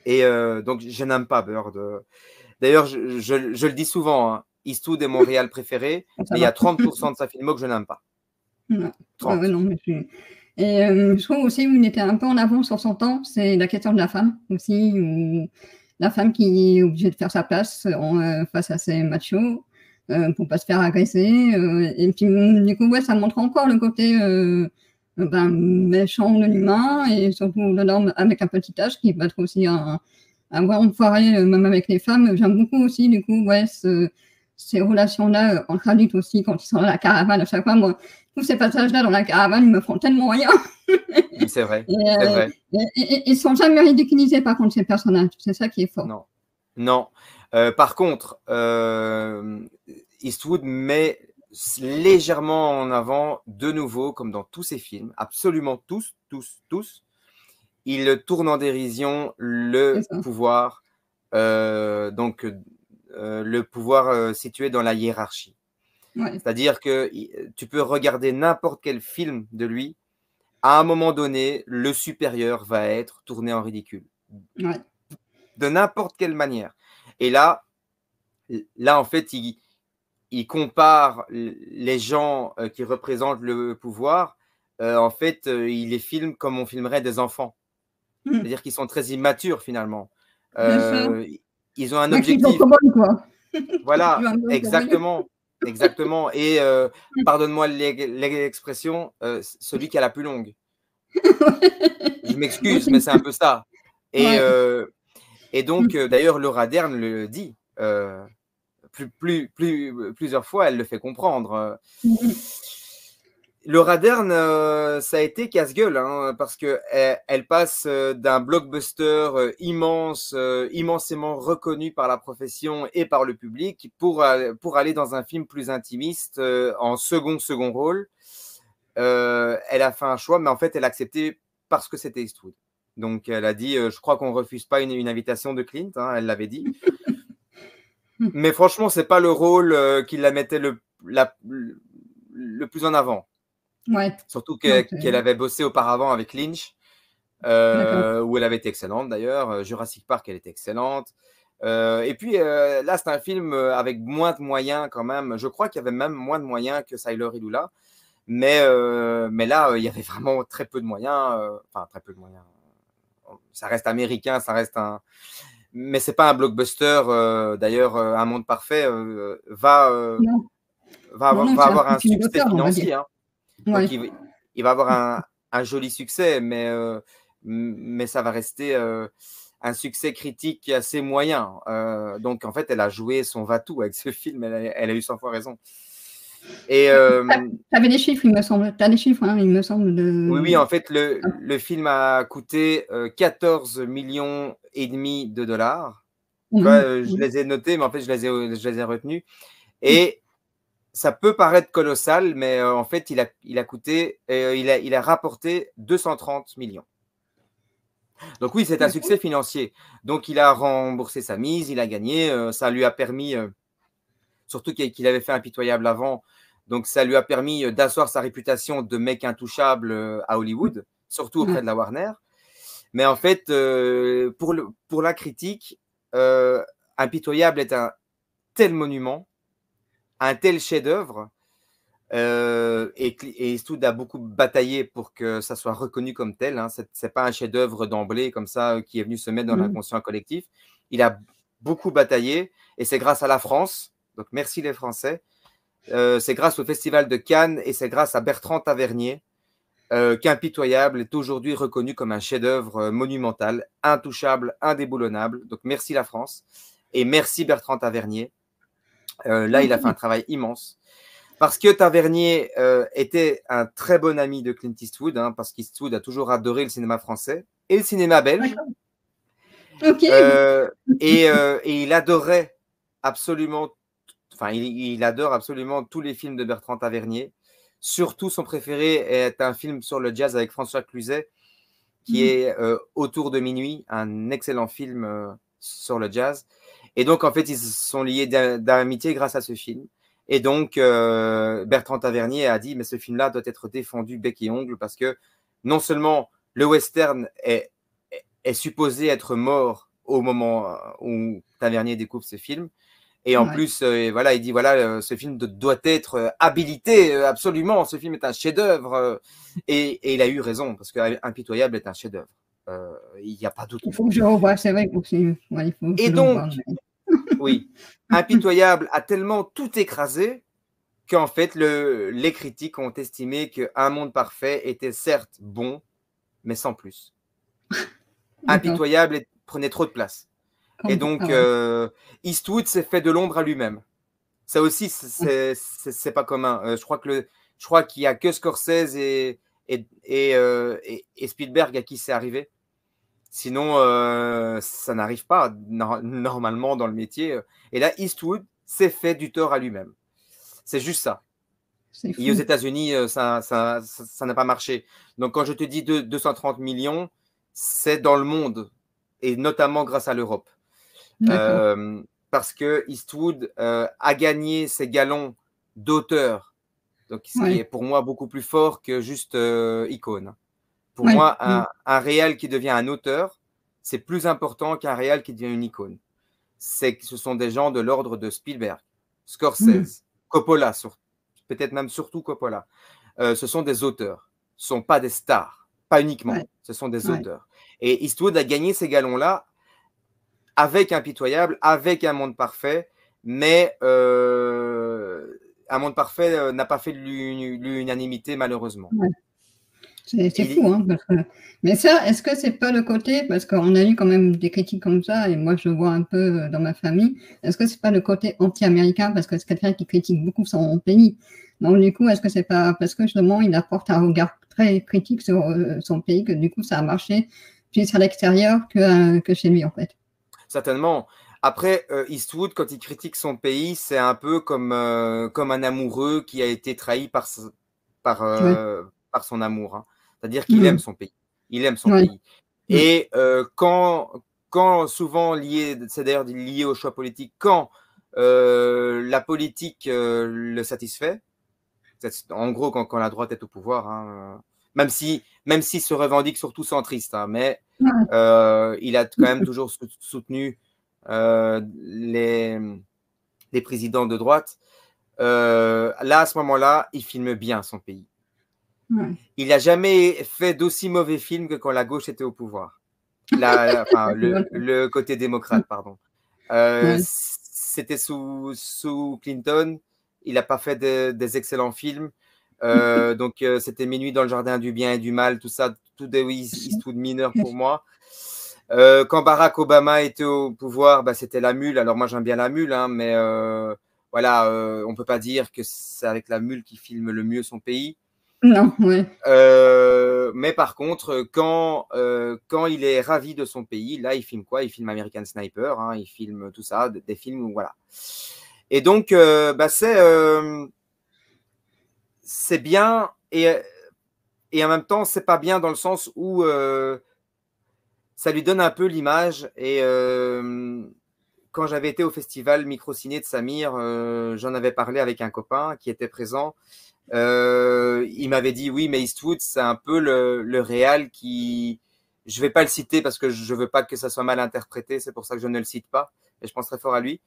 Et donc, je n'aime pas Bird. D'ailleurs, je le dis souvent, hein, Eastwood est mon réal préféré, mais il y a 30% de sa filmo que je n'aime pas. Non, mais Et je trouve aussi où il était un peu en avance sur son temps, c'est la question de la femme aussi, où la femme qui est obligée de faire sa place face à ces machos pour pas se faire agresser. Et puis, du coup, ça montre encore le côté méchant de l'humain et surtout dedans avec un petit âge qui va être aussi un voir enfoiré, même avec les femmes. J'aime beaucoup aussi, du coup, ouais, ces relations-là entre adultes aussi, quand ils sont dans la caravane. À chaque fois, moi, tous ces passages-là dans la caravane, ils me font tellement rien. C'est vrai. C'est vrai. Et ils sont jamais ridiculisés, par contre, ces personnages. C'est ça qui est fort. Non. Non. Par contre, Eastwood met légèrement en avant, de nouveau, comme dans tous ses films, absolument tous, il tourne en dérision le pouvoir, le pouvoir situé dans la hiérarchie. Ouais. C'est-à-dire que tu peux regarder n'importe quel film de lui, à un moment donné, le supérieur va être tourné en ridicule. Ouais. De n'importe quelle manière. Et là en fait, il compare les gens qui représentent le pouvoir. En fait, il les filme comme on filmerait des enfants. C'est-à-dire qu'ils sont très immatures, finalement. Ils ont un objectif. Voilà, exactement. Exactement. Et pardonne-moi l'expression, celui qui a la plus longue. Je m'excuse, mais c'est un peu ça. Et donc, d'ailleurs, Laura Dern le dit plusieurs fois, elle le fait comprendre. Laura Dern, ça a été casse-gueule, hein, parce qu'elle passe d'un blockbuster immense, immensément reconnu par la profession et par le public, pour aller dans un film plus intimiste, en second rôle. Elle a fait un choix, mais en fait, elle a accepté parce que c'était Eastwood. Donc, elle a dit, je crois qu'on ne refuse pas une invitation de Clint, hein, elle l'avait dit. Mais franchement, ce n'est pas le rôle qui la mettait le plus en avant. Ouais. Surtout qu'elle avait bossé auparavant avec Lynch, où elle avait été excellente d'ailleurs. Jurassic Park, elle était excellente. Et puis là, c'est un film avec moins de moyens quand même. Je crois qu'il y avait même moins de moyens que Sailor et Lula. Mais là, il y avait vraiment très peu de moyens. Enfin, très peu de moyens. Ça reste américain, ça reste un... Mais ce n'est pas un blockbuster. D'ailleurs, Un Monde Parfait va avoir un succès financier. Hein. Ouais. Donc, il va avoir un joli succès, mais ça va rester un succès critique assez moyen. Donc, en fait, elle a joué son va-tout avec ce film. Elle a eu 100 fois raison. Et tu avais des chiffres, il me semble. Tu as des chiffres, hein, il me semble. Oui, en fait, le film a coûté 14,5 millions de dollars. Je les ai notés, mais en fait, je les ai retenus. Et ça peut paraître colossal, mais en fait, il a rapporté 230 millions. Donc oui, c'est un succès financier. Donc, il a remboursé sa mise, il a gagné. Ça lui a permis, surtout qu'il avait fait Impitoyable avant, donc ça lui a permis d'asseoir sa réputation de mec intouchable à Hollywood, surtout auprès de la Warner. Mais en fait, pour la critique, Impitoyable est un tel monument, un tel chef-d'œuvre, et Eastwood a beaucoup bataillé pour que ça soit reconnu comme tel. Hein. C'est pas un chef-d'œuvre d'emblée comme ça qui est venu se mettre dans l'inconscient collectif. Il a beaucoup bataillé, et c'est grâce à la France. Donc merci les Français. C'est grâce au Festival de Cannes et c'est grâce à Bertrand Tavernier qu'Impitoyable est aujourd'hui reconnu comme un chef-d'œuvre monumental, intouchable, indéboulonnable. Donc merci la France et merci Bertrand Tavernier. Là, il a fait un travail immense. Parce que Tavernier était un très bon ami de Clint Eastwood, hein, parce qu'Eastwood a toujours adoré le cinéma français et le cinéma belge. Et il adorait absolument, il adore absolument tous les films de Bertrand Tavernier. Surtout, son préféré est un film sur le jazz avec François Cluzet, qui est Autour de minuit, un excellent film sur le jazz. Et donc, en fait, ils sont liés d'amitié grâce à ce film. Et donc, Bertrand Tavernier a dit, mais ce film-là doit être défendu bec et ongle parce que non seulement le western est supposé être mort au moment où Tavernier découvre ce film, et en plus, voilà, il dit, voilà, ce film doit être habilité absolument, ce film est un chef-d'œuvre. Et il a eu raison, parce qu'Impitoyable est un chef-d'œuvre. Il n'y a pas d'autre. Il faut que je revoie, c'est vrai. Et donc, oui, Impitoyable a tellement tout écrasé qu'en fait, les critiques ont estimé qu'un monde parfait était certes bon, mais sans plus. Impitoyable et prenait trop de place. Et donc, Eastwood s'est fait de l'ombre à lui-même. Ça aussi, c'est pas commun. Je crois qu'il n'y a que Scorsese et Spielberg à qui c'est arrivé. Sinon, ça n'arrive pas normalement dans le métier. Et là, Eastwood s'est fait du tort à lui-même. C'est juste ça. Et aux États-Unis, ça n'a pas marché. Donc, quand je te dis 230 millions, c'est dans le monde, et notamment grâce à l'Europe. Parce que Eastwood a gagné ses galons d'auteur, donc ce qui est pour moi beaucoup plus fort que juste icône. Pour moi, un réal qui devient un auteur, c'est plus important qu'un réal qui devient une icône. Ce sont des gens de l'ordre de Spielberg, Scorsese, Coppola, peut-être même surtout Coppola. Ce sont des auteurs, ce ne sont pas des stars, pas uniquement, ce sont des auteurs. Et Eastwood a gagné ces galons-là avec Impitoyable, avec Un monde parfait, mais Un monde parfait n'a pas fait l'unanimité, malheureusement. C'est fou, hein, mais ça, est-ce que c'est pas le côté, parce qu'on a eu quand même des critiques comme ça, et moi je le vois un peu dans ma famille, est-ce que c'est pas le côté anti-américain, parce que c'est quelqu'un qui critique beaucoup son pays, donc du coup, est-ce que c'est pas parce que justement il apporte un regard très critique sur son pays, que du coup ça a marché plus à l'extérieur que chez lui en fait? Certainement. Après, Eastwood, quand il critique son pays, c'est un peu comme un amoureux qui a été trahi par son amour, hein. C'est-à-dire qu'il aime son pays. Il aime son pays. Et quand souvent lié, c'est d'ailleurs lié au choix politique, quand la politique le satisfait, en gros quand la droite est au pouvoir, hein, même s'il se revendique surtout centriste, hein, mais il a quand même toujours soutenu les présidents de droite. Là, à ce moment-là, il filme bien son pays. Il n'a jamais fait d'aussi mauvais film que quand la gauche était au pouvoir. Le côté démocrate, pardon. C'était sous Clinton. Il n'a pas fait des excellents films. Donc, c'était Minuit dans le jardin du bien et du mal, tout ça, tout des Eastwood mineurs pour moi. Quand Barack Obama était au pouvoir, c'était La Mule. Alors, moi, j'aime bien La Mule, hein, mais voilà, on ne peut pas dire que c'est avec La Mule qu'il filme le mieux son pays. Non, mais par contre, quand il est ravi de son pays, là, il filme quoi? Il filme American Sniper, hein, il filme tout ça, des films où, voilà. Et donc, c'est bien et en même temps, c'est pas bien dans le sens où ça lui donne un peu l'image. Et quand j'avais été au festival Microciné de Samir, j'en avais parlé avec un copain qui était présent. Il m'avait dit oui, mais Eastwood, c'est un peu le réal qui, je vais pas le citer parce que je veux pas que ça soit mal interprété, c'est pour ça que je ne le cite pas, et je pense très fort à lui.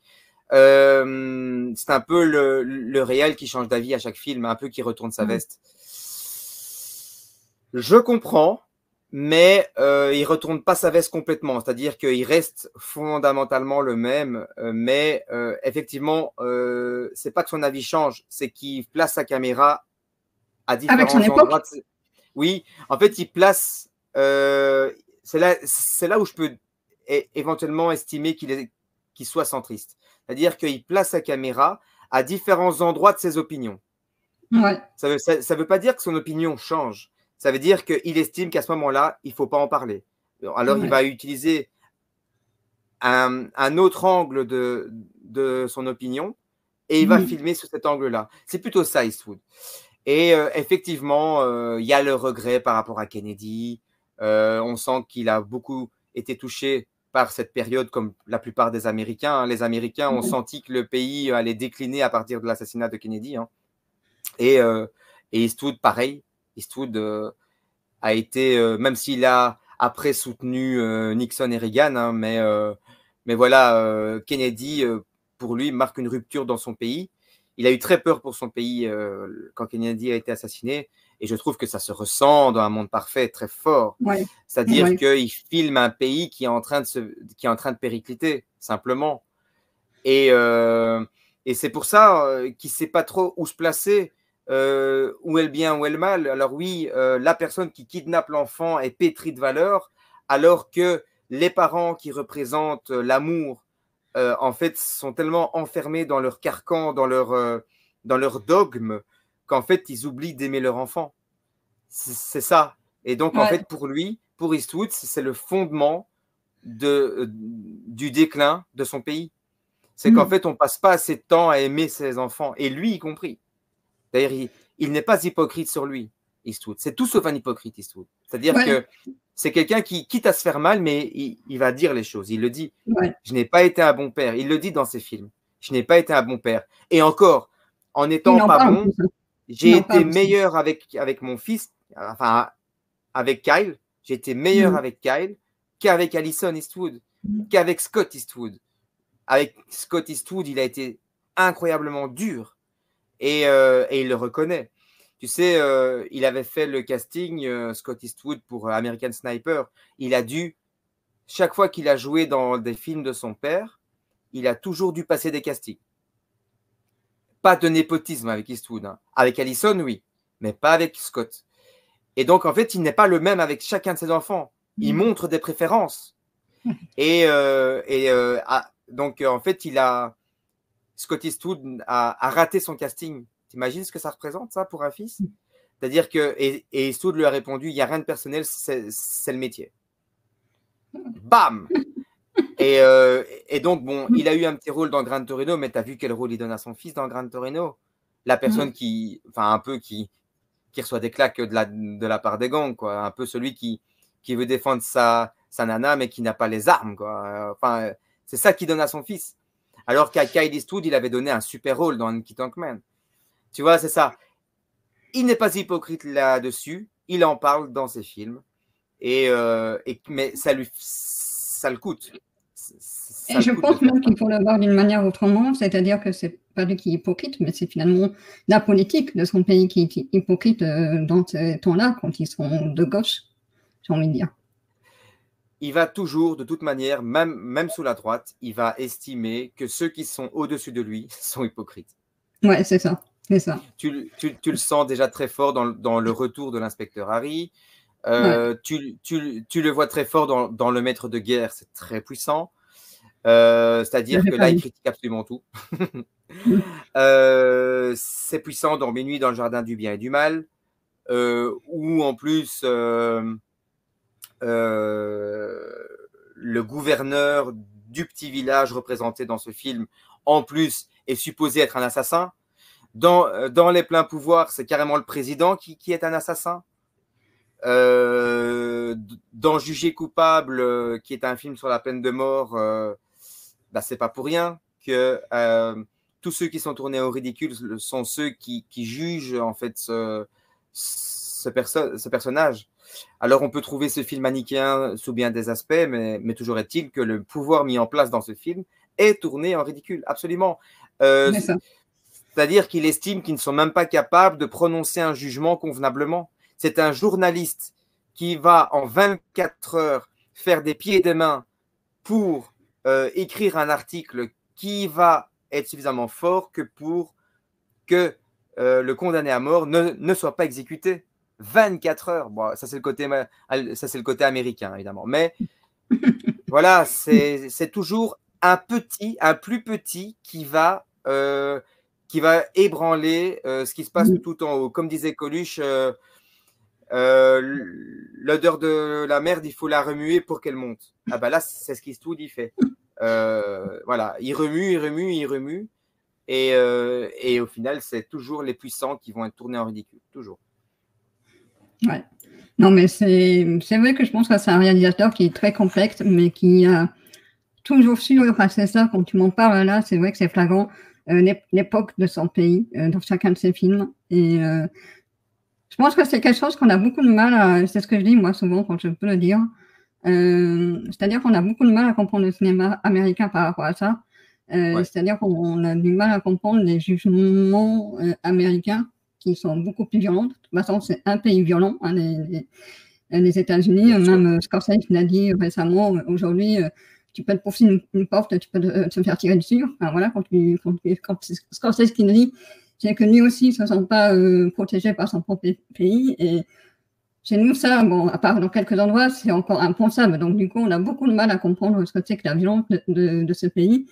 C'est un peu le réal qui change d'avis à chaque film, un peu qui retourne sa veste. Je comprends, mais il retourne pas sa veste complètement, c'est-à-dire qu'il reste fondamentalement le même, mais effectivement, c'est pas que son avis change, c'est qu'il place sa caméra à différents endroits. Oui, en fait, il place. C'est là où je peux éventuellement estimer qu'il soit centriste, c'est-à-dire qu'il place sa caméra à différents endroits de ses opinions. Ça veut pas dire que son opinion change. Ça veut dire qu'il estime qu'à ce moment-là, il ne faut pas en parler. Alors, il va utiliser un autre angle de son opinion et il va filmer sous cet angle-là. C'est plutôt ça, Eastwood. Et effectivement, il y a le regret par rapport à Kennedy. On sent qu'il a beaucoup été touché par cette période, comme la plupart des Américains. Les Américains ont senti que le pays allait décliner à partir de l'assassinat de Kennedy. Hein. Et Eastwood, pareil. Eastwood a été, même s'il a après soutenu Nixon et Reagan, hein, mais voilà, Kennedy, pour lui, marque une rupture dans son pays. Il a eu très peur pour son pays quand Kennedy a été assassiné, et je trouve que ça se ressent dans Un monde parfait très fort. C'est-à-dire qu'il filme un pays qui est en train de péricliter, simplement. Et Et c'est pour ça qu'il ne sait pas trop où se placer, où est le bien, où est le mal. Alors oui, la personne qui kidnappe l'enfant est pétrie de valeurs, alors que les parents qui représentent l'amour, en fait, sont tellement enfermés dans leur carcan, dans leur dogme, qu'en fait, ils oublient d'aimer leur enfant. C'est ça. Et donc, en fait, pour lui, pour Eastwood, c'est le fondement du déclin de son pays. C'est qu'en fait, on ne passe pas assez de temps à aimer ses enfants, et lui y compris. D'ailleurs, il n'est pas hypocrite sur lui, Eastwood. C'est tout sauf un hypocrite, Eastwood. C'est-à-dire que c'est quelqu'un qui, quitte à se faire mal, mais il va dire les choses. Il le dit. Je n'ai pas été un bon père. Il le dit dans ses films. Je n'ai pas été un bon père. Et encore, en n'étant pas bon, j'ai été meilleur avec mon fils, enfin, avec Kyle. J'ai été meilleur avec Kyle qu'avec Alison Eastwood, qu'avec Scott Eastwood. Avec Scott Eastwood, il a été incroyablement dur et il le reconnaît. Tu sais, il avait fait le casting, Scott Eastwood, pour American Sniper. Il a dû, chaque fois qu'il a joué dans des films de son père, il a toujours dû passer des castings. Pas de népotisme avec Eastwood. Hein. Avec Alison, oui, mais pas avec Scott. Et donc, en fait, il n'est pas le même avec chacun de ses enfants. Il montre des préférences. Donc, en fait, Scott Eastwood a raté son casting. T'imagines ce que ça représente, ça, pour un fils? C'est-à-dire que, et Eastwood lui a répondu, il n'y a rien de personnel, c'est le métier. Bam! Et donc, bon, il a eu un petit rôle dans Gran Torino, mais tu as vu quel rôle il donne à son fils dans Gran Torino? La personne qui reçoit des claques de la part des gangs, quoi. Un peu celui qui veut défendre sa nana, mais qui n'a pas les armes, quoi. Enfin, c'est ça qu'il donne à son fils. Alors qu'à Kyle Eastwood, il avait donné un super rôle dans Honky Tonk Man. Tu vois, c'est ça. Il n'est pas hypocrite là-dessus. Il en parle dans ses films. Mais ça le coûte. Et je pense même qu'il faut le voir d'une manière autrement, c'est-à-dire que c'est pas lui qui est hypocrite, mais c'est finalement la politique de son pays qui est hypocrite dans ces temps-là, quand ils sont de gauche, j'ai envie de dire. Il va toujours, de toute manière, même sous la droite, il va estimer que ceux qui sont au-dessus de lui sont hypocrites. Ouais, c'est ça. C'est ça. Tu le sens déjà très fort dans le retour de l'inspecteur Harry. Tu le vois très fort dans le maître de guerre, c'est très puissant. C'est-à-dire que là, il critique absolument tout. C'est puissant dans Minuit dans le jardin du bien et du mal, où en plus le gouverneur du petit village représenté dans ce film, en plus, est supposé être un assassin. Dans Les Pleins Pouvoirs, c'est carrément le président qui est un assassin. Dans Jugé coupable, qui est un film sur la peine de mort, c'est pas pour rien que tous ceux qui sont tournés au ridicule sont ceux qui jugent en fait ce personnage. Alors on peut trouver ce film manichéen sous bien des aspects, mais toujours est-il que le pouvoir mis en place dans ce film est tourné en ridicule, absolument. C'est-à-dire qu'il estime qu'ils ne sont même pas capables de prononcer un jugement convenablement. C'est un journaliste qui va en 24 heures faire des pieds et des mains pour écrire un article qui va être suffisamment fort que pour que le condamné à mort ne soit pas exécuté. 24 heures. Bon, ça, c'est le côté américain, évidemment. Mais voilà, c'est toujours un plus petit qui va ébranler ce qui se passe tout en haut. Comme disait Coluche, l'odeur de la merde, il faut la remuer pour qu'elle monte. Ah bah là, c'est ce qu'Eastwood il fait. Voilà, il remue. Et au final, c'est toujours les puissants qui vont être tournés en ridicule. Toujours. Ouais. Non, mais c'est vrai que je pense que c'est un réalisateur qui est très complexe, mais qui a toujours su repasser ça. Quand tu m'en parles là, c'est vrai que c'est flagrant. L'époque de son pays, dans chacun de ses films. Et je pense que c'est quelque chose qu'on a beaucoup de mal à... C'est ce que je dis, moi, souvent, quand je peux le dire. C'est-à-dire qu'on a beaucoup de mal à comprendre le cinéma américain par rapport à ça. C'est-à-dire qu'on a du mal à comprendre les jugements américains qui sont beaucoup plus violents. De toute façon, c'est un pays violent, hein, les États-Unis. Même Scorsese l'a dit récemment. Aujourd'hui, tu peux te pousser une porte, tu peux te faire tirer dessus. Enfin, voilà, quand c'est ce qu'il dit, c'est que lui aussi ne se sent pas protégé par son propre pays. Et chez nous, ça, bon, à part dans quelques endroits, c'est encore impensable. Donc, du coup, on a beaucoup de mal à comprendre ce que c'est que la violence de ce pays.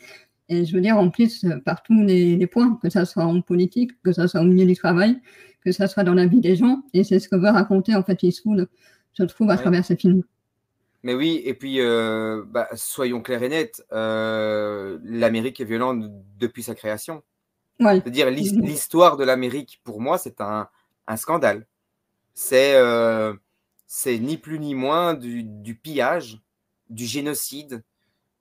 Et je veux dire, en plus, par tous les points, que ça soit en politique, que ça soit au milieu du travail, que ça soit dans la vie des gens. Et c'est ce que veut raconter, en fait, Eastwood, je trouve, à travers ces films. Mais oui, et puis, soyons clairs et nets, l'Amérique est violente depuis sa création. Ouais. C'est-à-dire, l'histoire de l'Amérique, pour moi, c'est un scandale. C'est ni plus ni moins du pillage, du génocide.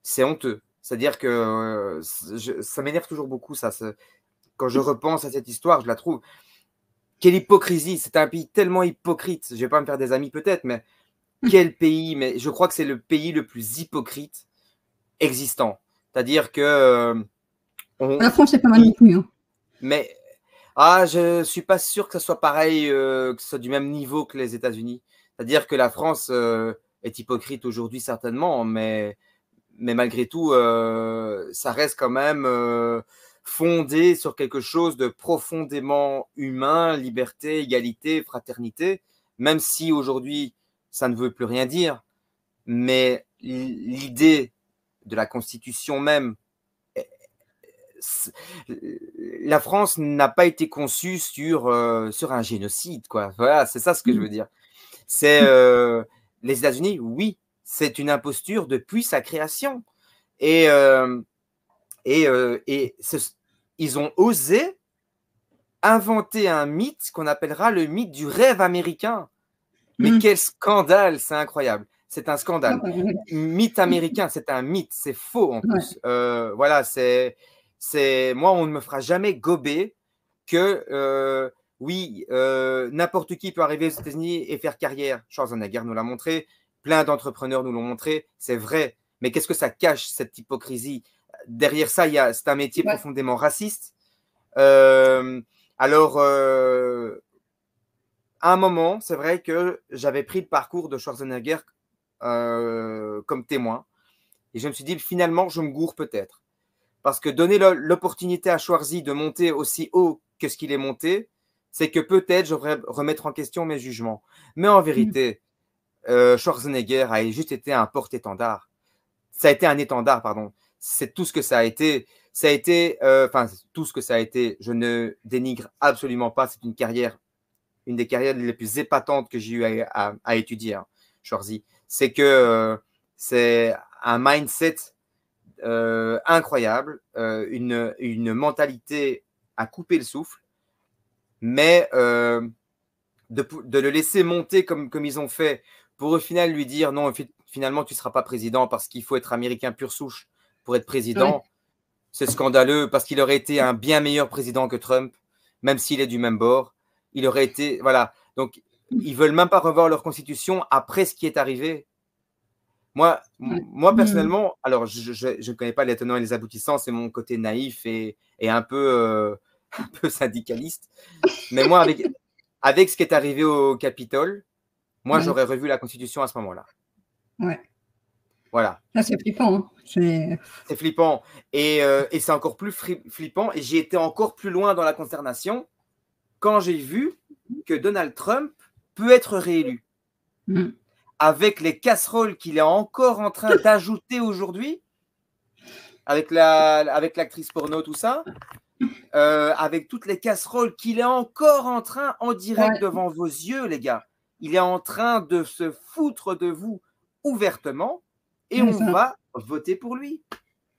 C'est honteux. C'est-à-dire que ça m'énerve toujours beaucoup, ça. Quand je repense à cette histoire, je la trouve. Quelle hypocrisie! C'est un pays tellement hypocrite. Je ne vais pas me faire des amis peut-être, mais quel pays! Mais je crois que c'est le pays le plus hypocrite existant. C'est-à-dire que... La France, c'est pas mal non plus. Hein. Mais je ne suis pas sûr que ce soit pareil, que ce soit du même niveau que les États-Unis. C'est-à-dire que la France est hypocrite aujourd'hui, certainement, mais malgré tout, ça reste quand même fondé sur quelque chose de profondément humain, liberté, égalité, fraternité, même si aujourd'hui, ça ne veut plus rien dire. Mais l'idée de la Constitution même, la France n'a pas été conçue sur un génocide, quoi. Voilà, c'est ça ce que je veux dire. C'est les États-Unis, oui, c'est une imposture depuis sa création. Et ils ont osé inventer un mythe qu'on appellera le mythe du rêve américain. Mais quel scandale, c'est incroyable. C'est un scandale. Mythe américain, c'est un mythe, c'est faux en plus. Voilà, moi, on ne me fera jamais gober que n'importe qui peut arriver aux États-Unis et faire carrière. Schwarzenegger nous l'a montré, plein d'entrepreneurs nous l'ont montré, c'est vrai. Mais qu'est-ce que ça cache, cette hypocrisie? Derrière ça, c'est un métier profondément raciste. À un moment, c'est vrai que j'avais pris le parcours de Schwarzenegger comme témoin. Et je me suis dit, finalement, je me gourre peut-être. Parce que donner l'opportunité à Schwarzy de monter aussi haut que ce qu'il est monté, c'est que peut-être je devrais remettre en question mes jugements. Mais en vérité, Schwarzenegger a juste été un porte-étendard. Ça a été un étendard, pardon. C'est tout ce que ça a été. Ça a été, tout ce que ça a été, je ne dénigre absolument pas. C'est une des carrières les plus épatantes que j'ai eu à étudier, hein, Schwarzy. C'est que c'est un mindset incroyable, une mentalité à couper le souffle, mais de le laisser monter comme ils ont fait, pour au final lui dire non, finalement tu ne seras pas président parce qu'il faut être américain pure souche pour être président. C'est scandaleux parce qu'il aurait été un bien meilleur président que Trump, même s'il est du même bord. Il aurait été, voilà. Donc, ils ne veulent même pas revoir leur constitution après ce qui est arrivé. Moi personnellement, alors je ne connais pas les tenants et les aboutissants, c'est mon côté naïf et un peu syndicaliste. Mais moi, avec ce qui est arrivé au Capitole, moi, j'aurais revu la Constitution à ce moment-là. Ouais. Voilà. Là, c'est flippant. Hein. C'est flippant. Et c'est encore plus flippant. Et j'ai été encore plus loin dans la consternation quand j'ai vu que Donald Trump peut être réélu. Avec les casseroles qu'il est encore en train d'ajouter aujourd'hui, avec l'actrice porno, tout ça, avec toutes les casseroles qu'il est encore en train, en direct devant vos yeux, les gars, il est en train de se foutre de vous ouvertement et on va voter pour lui.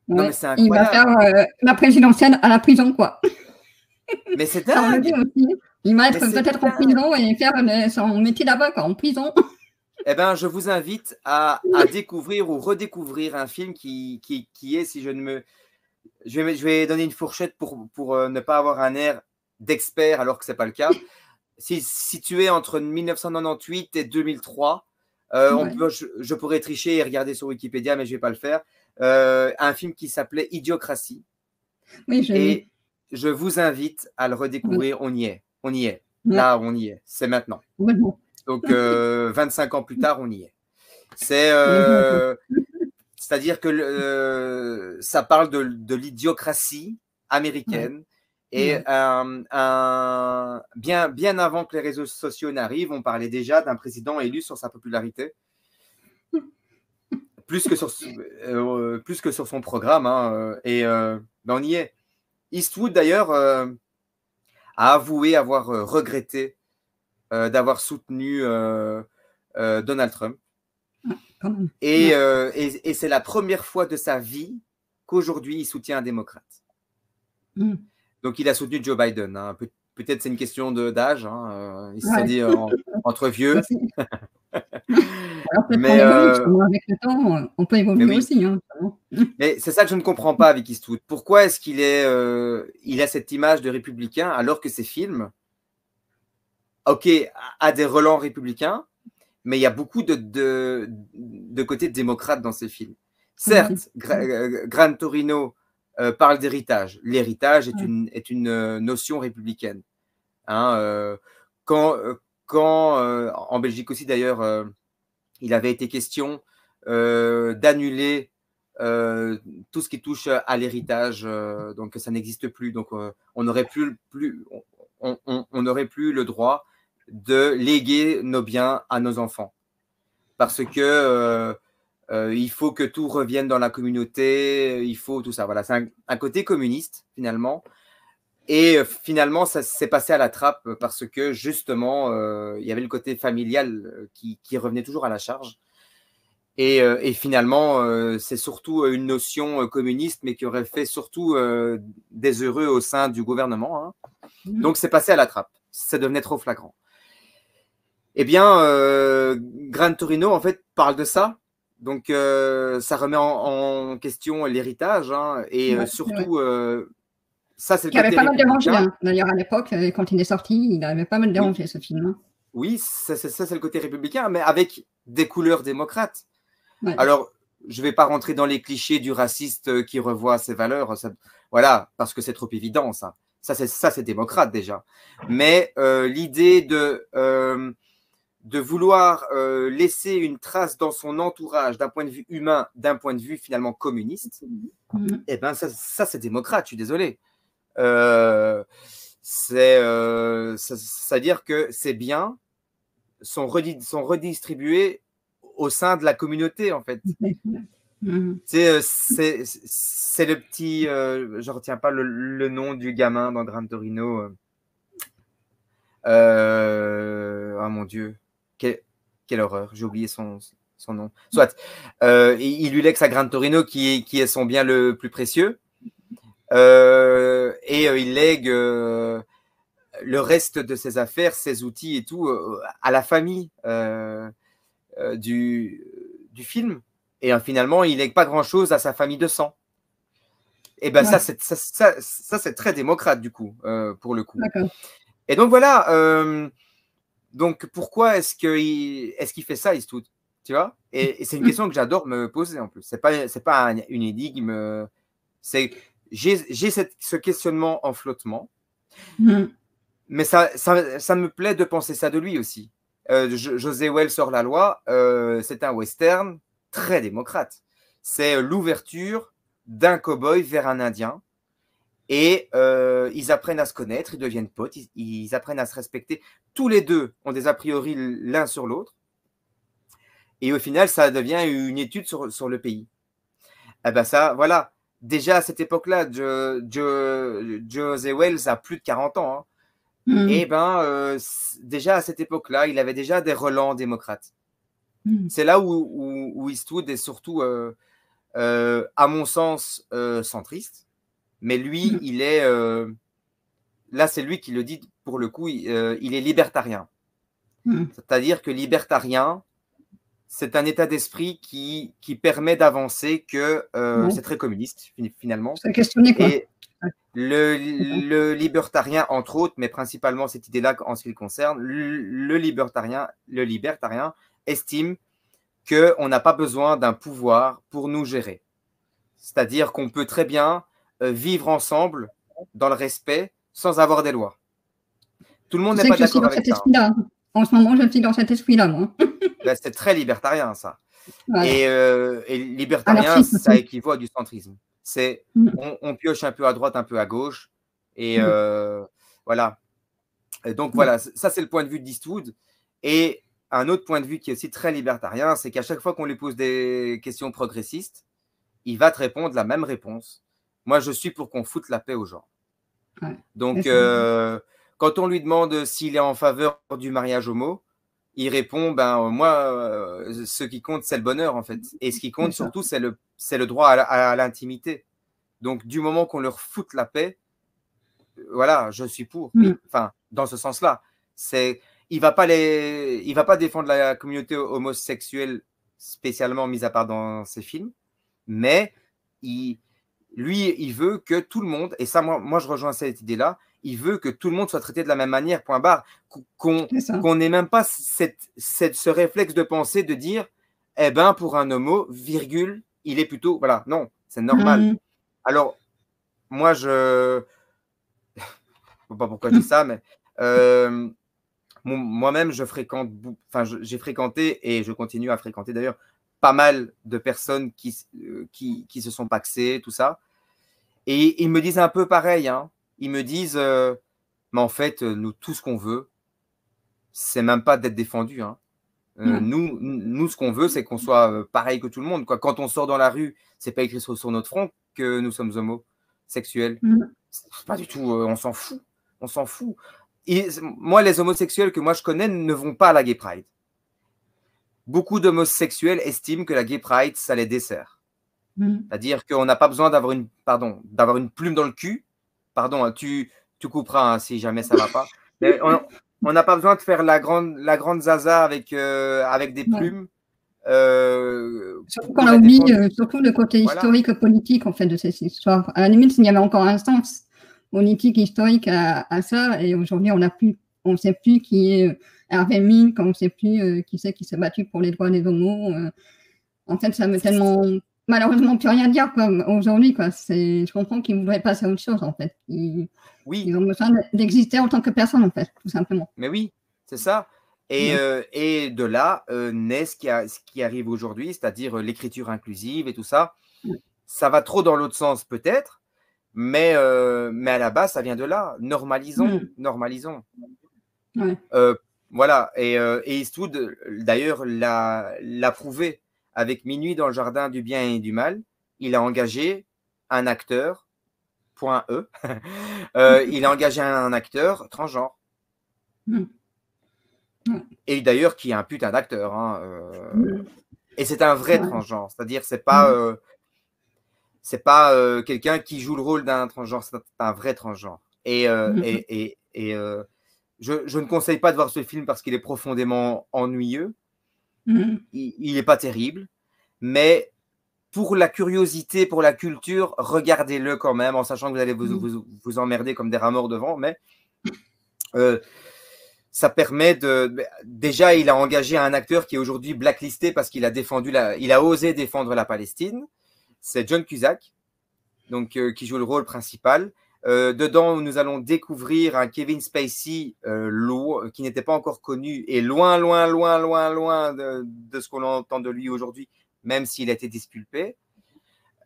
Ouais. Non, mais c'est incroyable. Il va faire la présidentielle à la prison, quoi. Mais c'est dingue. Il va être peut-être en prison et faire son métier d'avocat en prison. Eh bien, je vous invite à découvrir ou redécouvrir un film qui est, si je ne me... Je vais donner une fourchette pour ne pas avoir un air d'expert alors que ce n'est pas le cas. Situé entre 1998 et 2003, je pourrais tricher et regarder sur Wikipédia, mais je ne vais pas le faire. Un film qui s'appelait Idiocratie. Oui, et je vous invite à le redécouvrir. On y est. Ouais. Là, on y est. C'est maintenant. Donc, 25 ans plus tard, on y est. C'est-à-dire que ça parle de l'idiocratie américaine. Et bien avant que les réseaux sociaux n'arrivent, on parlait déjà d'un président élu sur sa popularité, plus que sur son programme. Hein, et on y est. Eastwood, d'ailleurs, a avoué avoir regretté d'avoir soutenu Donald Trump. Et c'est la première fois de sa vie qu'aujourd'hui, il soutient un démocrate. Donc, il a soutenu Joe Biden. Hein. Peut-être c'est une question d'âge. Hein. Ils se sont dit entre vieux. Alors, mais avec le temps, on peut évoluer aussi. Hein. Mais c'est ça que je ne comprends pas avec Eastwood. Pourquoi est-ce qu'il il a cette image de républicain alors que ses films, ok, a des relents républicains, mais il y a beaucoup de côté démocrate dans ses films. Certes, Gran Torino parle d'héritage. L'héritage est une notion républicaine. Hein, quand en Belgique aussi d'ailleurs, il avait été question d'annuler tout ce qui touche à l'héritage, donc ça n'existe plus. Donc on n'aurait plus le droit de léguer nos biens à nos enfants, parce que il faut que tout revienne dans la communauté, il faut tout ça. Voilà, c'est un côté communiste finalement. Et finalement, ça s'est passé à la trappe parce que justement, il y avait le côté familial qui revenait toujours à la charge. Et finalement, c'est surtout une notion communiste, mais qui aurait fait surtout des heureux au sein du gouvernement. Hein. Donc, c'est passé à la trappe. Ça devenait trop flagrant. Eh bien, Gran Torino, en fait, parle de ça. Donc, ça remet en question l'héritage. Hein, et surtout... ça, c'est qui avait pas mal dérangé, hein. D'ailleurs, à l'époque, quand il est sorti, il avait pas mal dérangé ce film. Hein. Oui, ça, c'est le côté républicain, mais avec des couleurs démocrates. Ouais. Alors, je ne vais pas rentrer dans les clichés du raciste qui revoit ses valeurs. Ça, voilà, parce que c'est trop évident, ça. Ça, c'est démocrate déjà. Mais l'idée de vouloir laisser une trace dans son entourage d'un point de vue humain, d'un point de vue finalement communiste, eh ben, ça c'est démocrate, je suis désolé. C'est-à-dire que ces biens sont redistribués au sein de la communauté, en fait. C'est le petit... je ne retiens pas le nom du gamin dans Gran Torino. Oh mon Dieu, quelle horreur, j'ai oublié son nom. Soit, il lui lègue à Gran Torino qui est son bien le plus précieux. Il lègue le reste de ses affaires, ses outils et tout à la famille du film. Et finalement, il lègue pas grand-chose à sa famille de sang. Et ben ça, c'est très démocrate du coup, pour le coup. Et donc voilà. Donc pourquoi est-ce qu'il fait ça, Eastwood, tu vois? Et c'est une question que j'adore me poser en plus. C'est pas une énigme. J'ai ce questionnement en flottement, mais ça me plaît de penser ça de lui aussi. José Wells sort la loi, c'est un western très démocrate. C'est l'ouverture d'un cow-boy vers un Indien, et ils apprennent à se connaître, ils deviennent potes, ils apprennent à se respecter. Tous les deux ont des a priori l'un sur l'autre, et au final, ça devient une étude sur le pays. Eh ben ça, voilà. Déjà à cette époque-là, José Wells a plus de 40 ans. Hein. Et déjà à cette époque-là, il avait déjà des relents démocrates. C'est là où Eastwood est surtout, à mon sens, centriste. Mais lui, il est... là, c'est lui qui le dit, pour le coup, il est libertarien. C'est-à-dire que libertarien, c'est un état d'esprit qui permet d'avancer que c'est très communiste, finalement. C'est questionné, quoi. Et le libertarien, entre autres, mais principalement cette idée-là en ce qui le concerne, le libertarien estime qu'on n'a pas besoin d'un pouvoir pour nous gérer. C'est-à-dire qu'on peut très bien vivre ensemble dans le respect sans avoir des lois. Tout le monde n'est pas d'accord avec ça. En ce moment, je suis dans cet esprit-là, moi. C'est très libertarien, ça. Et libertarien, Anarchiste, ça aussi. équivaut à du centrisme. C'est Mm. on pioche un peu à droite, un peu à gauche. Et voilà. Et donc Mm. voilà, ça c'est le point de vue d'Eastwood. Et un autre point de vue qui est aussi très libertarien, c'est qu'à chaque fois qu'on lui pose des questions progressistes, il va te répondre la même réponse. Moi, je suis pour qu'on foute la paix aux gens. Ouais. Donc, quand on lui demande s'il est en faveur du mariage homo, il répond, ben moi, ce qui compte, c'est le bonheur, en fait. Et ce qui compte surtout, c'est le droit à l'intimité. Donc, du moment qu'on leur foute la paix, voilà, je suis pour. Oui, enfin, dans ce sens-là, il va pas défendre la communauté homosexuelle spécialement, mis à part dans ses films, mais lui, il veut que tout le monde, et ça, moi je rejoins cette idée-là, il veut que tout le monde soit traité de la même manière, point barre, qu'on n'ait même pas ce réflexe de pensée de dire, eh ben, pour un homo, virgule, il est plutôt, voilà, non, c'est normal. Alors, moi, je ne sais pas pourquoi je dis ça, mais moi-même, j'ai fréquenté, et je continue à fréquenter d'ailleurs, pas mal de personnes qui se sont paxées, tout ça. Et ils me disent un peu pareil. Hein. Ils me disent, mais en fait, nous, tout ce qu'on veut, c'est même pas d'être défendu. Hein. Nous, ce qu'on veut, c'est qu'on soit pareil que tout le monde. Quoi. Quand on sort dans la rue, c'est pas écrit sur notre front que nous sommes homosexuels. C'est pas du tout, on s'en fout. On s'en fout. Et moi, les homosexuels que moi je connais ne vont pas à la Gay Pride. Beaucoup d'homosexuels estiment que la Gay Pride, ça les dessert. C'est-à-dire qu'on n'a pas besoin d'avoir une plume dans le cul. Pardon, tu couperas hein, si jamais ça ne va pas. Mais on n'a pas besoin de faire la grande zaza avec des plumes. Surtout qu'on a oublié surtout le côté historique politique en fait, de cette histoire. À la limite, il y avait encore un sens politique historique à ça. Et aujourd'hui, on ne sait plus qui est Harvey Milk, on ne sait plus qui c'est qui s'est battu pour les droits des homos. En fait, ça veut tellement... Malheureusement, plus rien dire comme aujourd'hui. Je comprends qu'ils voudraient passer à autre chose, en fait. Ils ont besoin d'exister en tant que personne, en fait, tout simplement. Mais oui, c'est ça. Et de là naît ce qui arrive aujourd'hui, c'est-à-dire l'écriture inclusive et tout ça. Ça va trop dans l'autre sens, peut-être, mais à la base, ça vient de là. Normalisons. Ouais. Voilà. Et Eastwood, d'ailleurs, l'a prouvé. Avec Minuit dans le jardin du bien et du mal, il a engagé un acteur, point E, il a engagé un acteur transgenre. Et d'ailleurs, qui est un putain d'acteur. Hein, et c'est un vrai transgenre, c'est-à-dire c'est pas quelqu'un qui joue le rôle d'un transgenre, c'est un vrai transgenre. Et je ne conseille pas de voir ce film parce qu'il est profondément ennuyeux. Il n'est pas terrible, mais pour la curiosité, pour la culture, regardez-le quand même, en sachant que vous allez vous emmerder comme des rats morts devant, mais ça permet de... Déjà, il a engagé un acteur qui est aujourd'hui blacklisté parce qu'il a osé défendre la Palestine, c'est John Cusack, donc, qui joue le rôle principal. Dedans, nous allons découvrir un Kevin Spacey qui n'était pas encore connu et loin de ce qu'on entend de lui aujourd'hui, même s'il a été disculpé.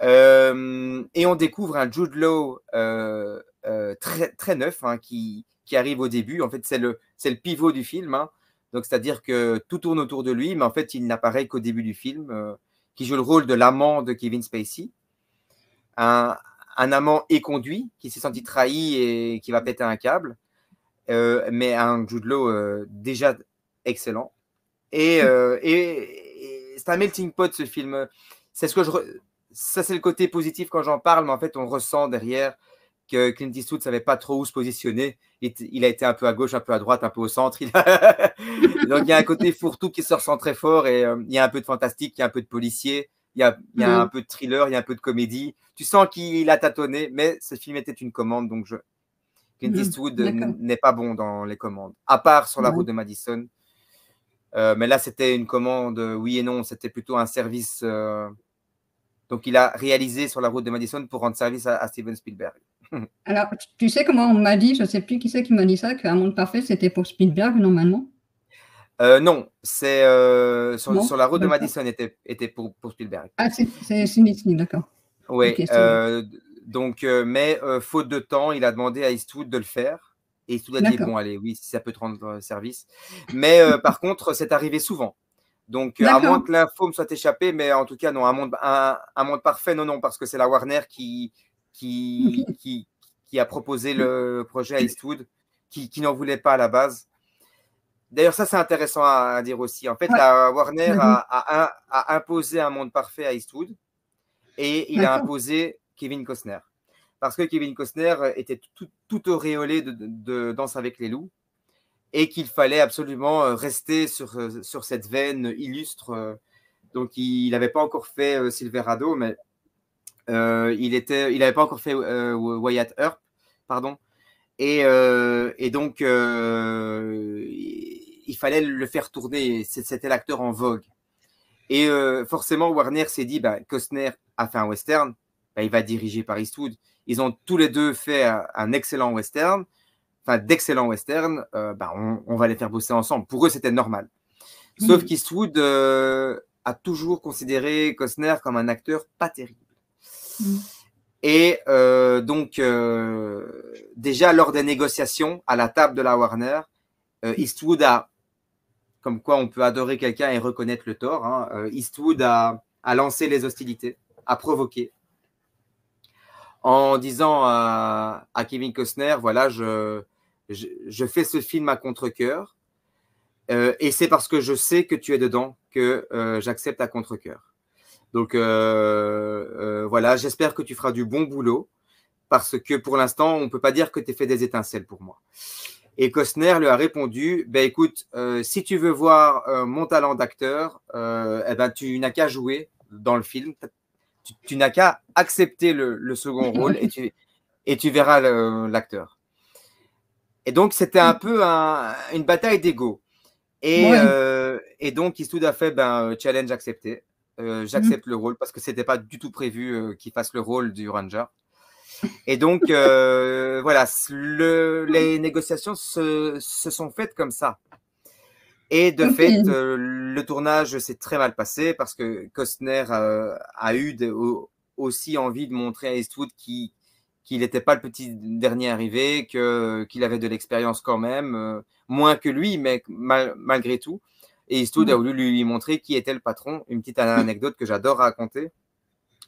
Et on découvre un Jude Law très, très neuf hein, qui arrive au début. En fait, c'est le pivot du film. Hein. Donc, c'est-à-dire que tout tourne autour de lui, mais en fait, il n'apparaît qu'au début du film, qui joue le rôle de l'amant de Kevin Spacey. Un amant éconduit qui s'est senti trahi et qui va péter un câble, mais un Jude Law déjà excellent. Et c'est un melting pot ce film. Ça, c'est le côté positif quand j'en parle, mais en fait, on ressent derrière que Clint Eastwood ne savait pas trop où se positionner. Il a été un peu à gauche, un peu à droite, un peu au centre. Donc, il y a un côté fourre-tout qui se ressent très fort et il y a un peu de fantastique, il y a un peu de policier. Il y a un peu de thriller, il y a un peu de comédie. Tu sens qu'il a tâtonné, mais ce film était une commande. Donc, Clint Eastwood n'est pas bon dans les commandes, à part sur la route de Madison. Mais là, c'était une commande, oui et non. C'était plutôt un service. Donc, il a réalisé sur la route de Madison pour rendre service à Steven Spielberg. Alors, tu sais comment on m'a dit, je ne sais plus qui c'est qui m'a dit ça, qu'Un monde parfait, c'était pour Spielberg, normalement. Non, c'est sur la route de Madison était pour Spielberg. Ah, c'est Smith, d'accord. Oui, Okay, donc, mais faute de temps, il a demandé à Eastwood de le faire. Et Eastwood a dit, bon, allez, oui, si ça peut te rendre service. Mais par contre, c'est arrivé souvent. Donc, à moins que l'info me soit échappée, mais en tout cas, non, un monde parfait, non, parce que c'est la Warner qui a proposé le projet à Eastwood, qui n'en voulait pas à la base. D'ailleurs, ça, c'est intéressant à dire aussi. En fait, la Warner a imposé un monde parfait à Eastwood et il a imposé Kevin Costner. Parce que Kevin Costner était tout auréolé de Danse avec les loups et qu'il fallait absolument rester sur cette veine illustre. Donc, il n'avait pas encore fait Silverado, mais il n'avait pas encore fait Wyatt Earp, pardon. Et donc, il fallait le faire tourner. C'était l'acteur en vogue. Et forcément, Warner s'est dit, Costner a fait un western, il va diriger par Eastwood. Ils ont tous les deux fait un excellent western, d'excellents westerns. On va les faire bosser ensemble. Pour eux, c'était normal. Sauf qu'Eastwood a toujours considéré Costner comme un acteur pas terrible. Et donc, déjà lors des négociations à la table de la Warner, Eastwood a, comme quoi on peut adorer quelqu'un et reconnaître le tort, Eastwood a lancé les hostilités, a provoqué, en disant à Kevin Costner, voilà, je fais ce film à contre-cœur, et c'est parce que je sais que tu es dedans que j'accepte à contre-cœur. Donc, voilà, j'espère que tu feras du bon boulot, parce que pour l'instant, on ne peut pas dire que tu as fait des étincelles pour moi. Et Costner lui a répondu, écoute, si tu veux voir mon talent d'acteur, tu n'as qu'à jouer dans le film, tu n'as qu'à accepter le second rôle et tu verras l'acteur. Et donc, c'était un peu une bataille d'ego. Et donc, Eastwood a fait challenge accepté. J'accepte le rôle parce que ce n'était pas du tout prévu qu'il fasse le rôle du Ranger. Et donc, voilà, les négociations se sont faites comme ça. Et de fait, le tournage s'est très mal passé parce que Costner a eu aussi envie de montrer à Eastwood qu'il n'était pas le petit dernier arrivé, qu'il avait de l'expérience quand même, moins que lui, mais malgré tout. Et Eastwood a voulu lui montrer qui était le patron. Une petite anecdote que j'adore raconter,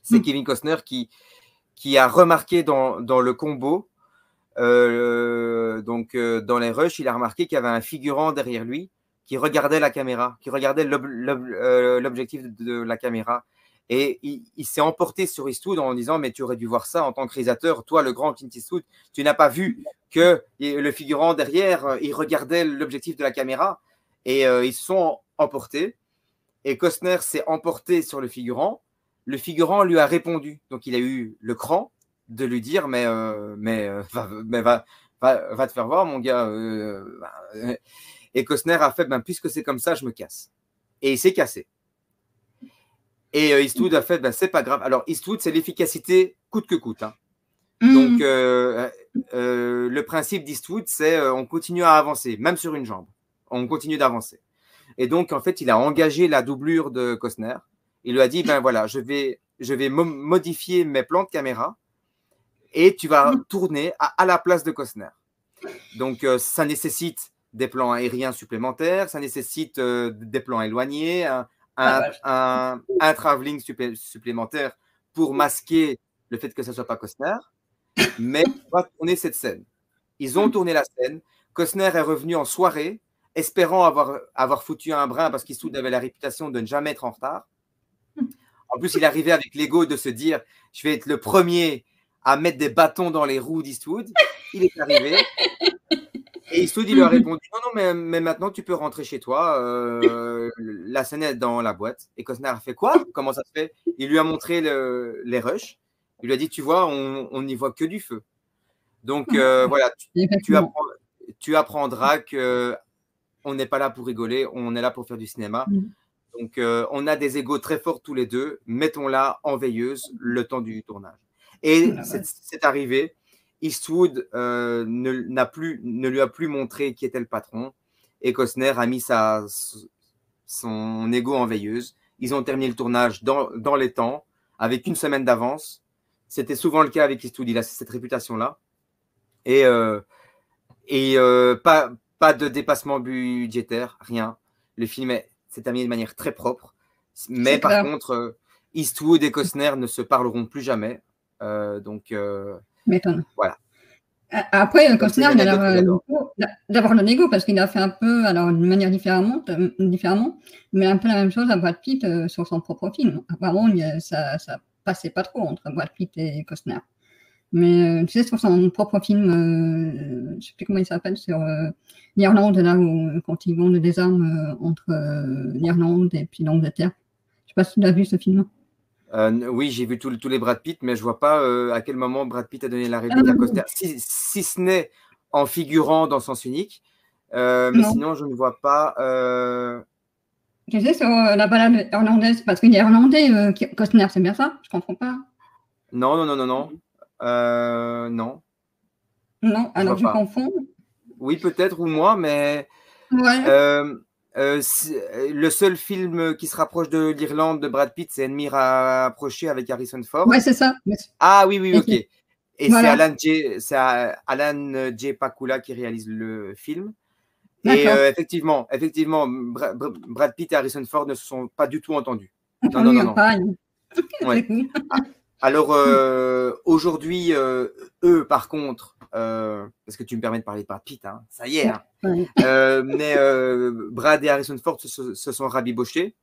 c'est Kevin Costner qui a remarqué dans le combo, dans les rushs, il a remarqué qu'il y avait un figurant derrière lui qui regardait la caméra, qui regardait l'objectif de la caméra. Et il s'est emporté sur Eastwood en disant, mais tu aurais dû voir ça en tant que réalisateur, toi, le grand Clint Eastwood, tu n'as pas vu que le figurant derrière, il regardait l'objectif de la caméra. Et ils se sont emportés. Et Costner s'est emporté sur le figurant. Le figurant lui a répondu. Donc, il a eu le cran de lui dire, va te faire voir, mon gars. Et Costner a fait, puisque c'est comme ça, je me casse. Et il s'est cassé. Et Eastwood a fait, c'est pas grave. Alors, Eastwood, c'est l'efficacité coûte que coûte. Donc, le principe d'Eastwood, c'est on continue à avancer, même sur une jambe. On continue d'avancer. Et donc, en fait, il a engagé la doublure de Costner. Il lui a dit, voilà, je vais modifier mes plans de caméra et tu vas tourner à la place de Costner. Donc, ça nécessite des plans aériens supplémentaires, ça nécessite des plans éloignés, un travelling supplémentaire pour masquer le fait que ce ne soit pas Costner. Mais on va tourner cette scène. Ils ont tourné la scène. Costner est revenu en soirée, espérant avoir foutu un brin parce qu'Eastwood avait la réputation de ne jamais être en retard. En plus, il arrivait avec l'ego de se dire « Je vais être le premier à mettre des bâtons dans les roues d'Eastwood ». Il est arrivé. Et Eastwood, il lui a répondu « Non, mais maintenant, tu peux rentrer chez toi. La scène est dans la boîte. » Et Costner a fait « Quoi ? Comment ça se fait ?» Il lui a montré les rushs. Il lui a dit « Tu vois, on n'y voit que du feu. » Donc, voilà, tu apprendras que on n'est pas là pour rigoler, on est là pour faire du cinéma. Donc, on a des égos très forts tous les deux. Mettons-la en veilleuse le temps du tournage. Et c'est arrivé. Eastwood ne lui a plus montré qui était le patron. et Costner a mis son ego en veilleuse. Ils ont terminé le tournage dans les temps, avec une semaine d'avance. C'était souvent le cas avec Eastwood, il a cette réputation-là. Et pas de dépassement budgétaire, rien. Le film s'est terminé de manière très propre. Mais par contre, Eastwood et Costner ne se parleront plus jamais. M'étonne. Voilà. Après, Costner, il a l'air d'avoir le négo parce qu'il a fait un peu, alors d'une manière différemment, mais un peu la même chose à Brad Pitt sur son propre film. Apparemment, ça passait pas trop entre Brad Pitt et Costner. Mais tu sais, sur son propre film, je sais plus comment il s'appelle, sur l'Irlande, là où quand ils vendent des armes entre l'Irlande et puis l'Angleterre. Je sais pas si tu l'as vu ce film. Oui, j'ai vu tous les Brad Pitt, mais je vois pas à quel moment Brad Pitt a donné la réplique à Costner, si ce n'est en figurant dans Sens Unique. Mais sinon, je ne vois pas. Tu sais, sur la balade irlandaise, parce qu'il est irlandais, Costner, c'est bien ça? Je comprends pas. Non. Non, alors je confonds. Oui, peut-être, ou moi, mais. Ouais. Le seul film qui se rapproche de l'Irlande de Brad Pitt, c'est Ennemi rapproché avec Harrison Ford. Ouais, c'est ça. Ah oui, ok. Et voilà. c'est Alan J. Pakula qui réalise le film. Et effectivement, Brad Pitt et Harrison Ford ne se sont pas du tout entendus. Non. Ouais. Alors, aujourd'hui, eux, par contre, parce que tu me permets de parler de Brad Pitt, hein, ça y est. Hein. Mais Brad et Harrison Ford se sont rabibochés.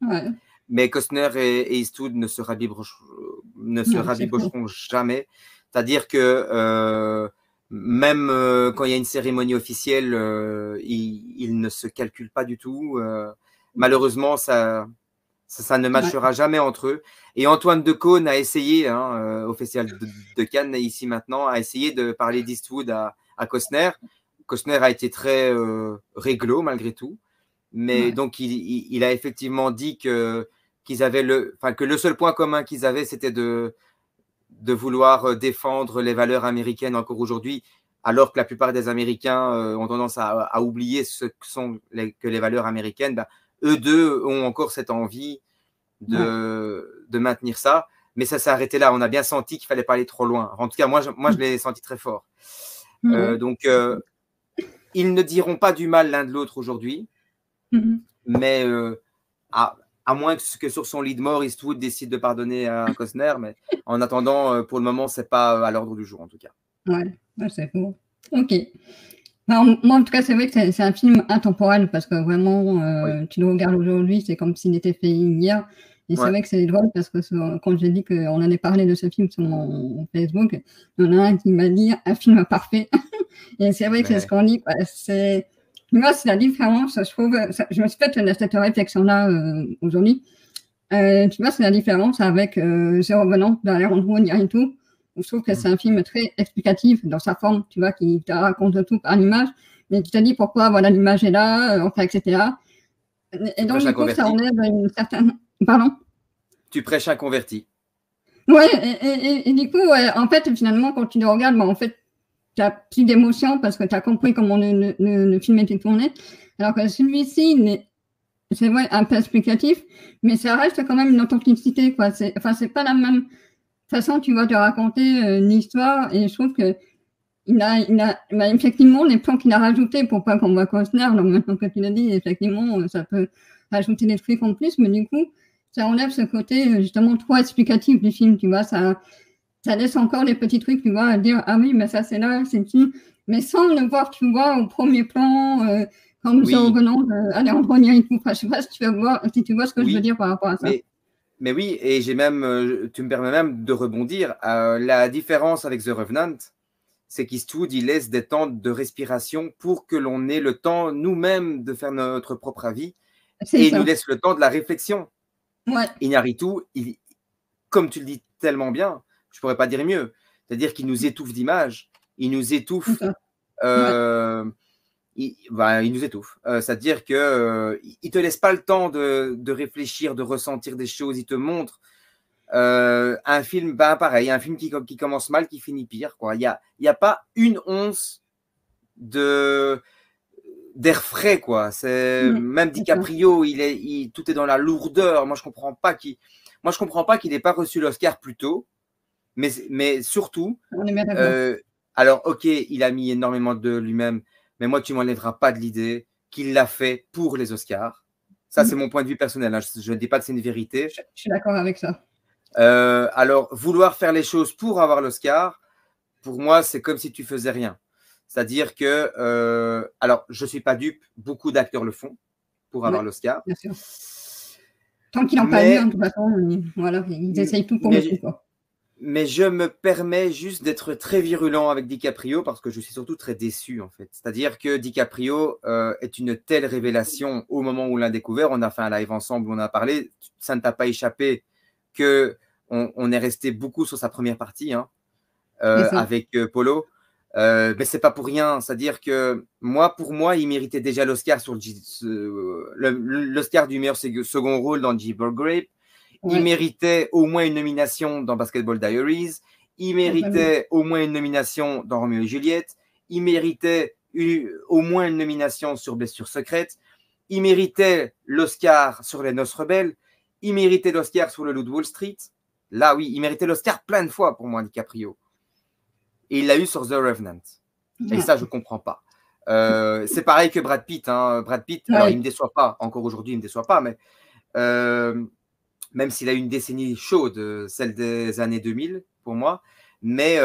Ouais. Mais Costner et Eastwood ne se rabibocheront jamais. C'est-à-dire que même quand il y a une cérémonie officielle, ils ne se calculent pas du tout. Malheureusement, ça ne matchera jamais entre eux. Et Antoine Decaune a essayé, au Festival de Cannes, ici maintenant, a essayé de parler d'Eastwood à Costner. Costner a été très réglo malgré tout. Mais donc, il a effectivement dit que le seul point commun qu'ils avaient, c'était de vouloir défendre les valeurs américaines encore aujourd'hui, alors que la plupart des Américains ont tendance à oublier ce que sont les valeurs américaines. Ben, eux deux ont encore cette envie de maintenir ça, mais ça s'est arrêté là. On a bien senti qu'il fallait pas aller trop loin. En tout cas, moi, je l'ai senti très fort. Donc, ils ne diront pas du mal l'un de l'autre aujourd'hui, mais à moins que sur son lit de mort, Eastwood décide de pardonner à Costner, mais en attendant, pour le moment, c'est pas à l'ordre du jour, en tout cas. Ouais, c'est cool. Ok. Alors, moi, en tout cas, c'est vrai que c'est un film intemporel parce que vraiment, tu le regardes aujourd'hui, c'est comme s'il était fait hier. Et c'est vrai que c'est drôle parce que quand j'ai dit qu'on allait parler de ce film sur mon Facebook, il y en a un qui m'a dit un film parfait. Et c'est vrai que c'est ce qu'on dit. Tu vois, c'est la différence, je trouve. Je me suis fait cette réflexion-là aujourd'hui. Tu vois, c'est la différence avec The Revenant d'Alejandro Iñárritu. Je trouve que c'est un film très explicatif dans sa forme, tu vois, qui te raconte tout par l'image, mais qui te dit pourquoi voilà, l'image est là, enfin, etc. Et donc, du coup, ça enlève une certaine. Pardon? Tu prêches un converti. Ouais, et du coup, en fait, finalement, quand tu le regardes, en fait, tu as plus d'émotion parce que tu as compris comment le film était tourné. Alors que celui-ci, c'est vrai, un peu explicatif, mais ça reste quand même une authenticité, quoi. C'est pas la même façon, tu vas te raconter une histoire, et je trouve que il a effectivement les plans qu'il a rajoutés pour pas qu'on voit Costner, donc maintenant que tu l'as dit, effectivement, ça peut rajouter des trucs en plus, mais du coup, ça enlève ce côté justement trop explicatif du film, tu vois, ça laisse encore des petits trucs, tu vois, à dire, ah oui, mais ça c'est là, c'est ici, mais sans le voir, tu vois, au premier plan, comme ça revenant d'Alejandro Iñárritu. Je sais pas si tu vois ce que je veux dire par rapport à ça. Mais oui, et j'ai même, tu me permets même de rebondir. La différence avec The Revenant, c'est qu'Eastwood, il laisse des temps de respiration pour que l'on ait le temps nous-mêmes de faire notre propre avis, et il nous laisse le temps de la réflexion. Iñárritu, comme tu le dis tellement bien, je pourrais pas dire mieux. C'est-à-dire qu'il nous étouffe d'images, il nous étouffe. Il nous étouffe. C'est-à-dire qu'il ne te laisse pas le temps de réfléchir, de ressentir des choses. Il te montre un film, pareil, un film qui commence mal, qui finit pire, quoi. Il y a pas une once de d'air frais, quoi. Même DiCaprio, tout est dans la lourdeur. Moi, je comprends pas qu'il n'ait pas reçu l'Oscar plus tôt. Mais surtout, alors, ok, il a mis énormément de lui-même, mais moi, tu m'enlèveras pas de l'idée qu'il l'a fait pour les Oscars. Ça, c'est mon point de vue personnel, hein. Je ne dis pas que c'est une vérité. Je suis d'accord avec ça. Alors, vouloir faire les choses pour avoir l'Oscar, pour moi, c'est comme si tu faisais rien. C'est-à-dire que, alors, je ne suis pas dupe, beaucoup d'acteurs le font pour avoir l'Oscar. Bien sûr. Tant qu'ils n'ont pas eu, de toute façon, voilà, ils essayent tout pour le coup, quoi. Mais je me permets juste d'être très virulent avec DiCaprio parce que je suis surtout très déçu, en fait. C'est-à-dire que DiCaprio est une telle révélation au moment où on l'a découvert. On a fait un live ensemble, on a parlé. Ça ne t'a pas échappé qu'on est resté beaucoup sur sa première partie, hein, avec Polo. Mais c'est pas pour rien. C'est-à-dire que pour moi, il méritait déjà l'Oscar sur l'Oscar du meilleur second rôle dans Jeepers Creepers. Il méritait au moins une nomination dans Basketball Diaries. Il méritait au moins une nomination dans Roméo et Juliette. Il méritait au moins une nomination sur Blessure secrète. Il méritait l'Oscar sur Les Noces rebelles. Il méritait l'Oscar sur Le Loup de Wall Street. Là, oui, il méritait l'Oscar plein de fois pour moi, DiCaprio. Et il l'a eu sur The Revenant. Et ça, je ne comprends pas. C'est pareil que Brad Pitt. Hein. Brad Pitt, alors il ne me déçoit pas. Encore aujourd'hui, il ne me déçoit pas. Mais même s'il a eu une décennie chaude, celle des années 2000 pour moi. Mais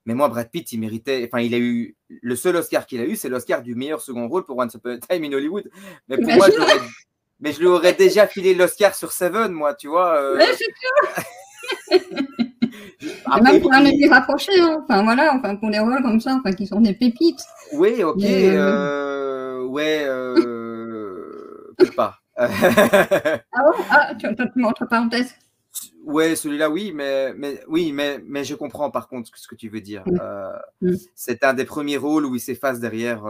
moi, Brad Pitt, il méritait. Enfin, il a eu le seul Oscar qu'il a eu, c'est l'Oscar du meilleur second rôle pour Once Upon a Time in Hollywood. Mais pour moi, je lui aurais déjà filé l'Oscar sur Seven, moi, tu vois. Ouais, c'est sûr. Après, même pour un ami rapproché, hein. Enfin voilà, enfin pour des rôles comme ça, enfin qui sont des pépites. Oui, ok, peut-être pas. Ah bon? Ah, tu mets entre parenthèses. Ouais, celui-là, oui, mais je comprends par contre ce que tu veux dire. C'est un des premiers rôles où il s'efface derrière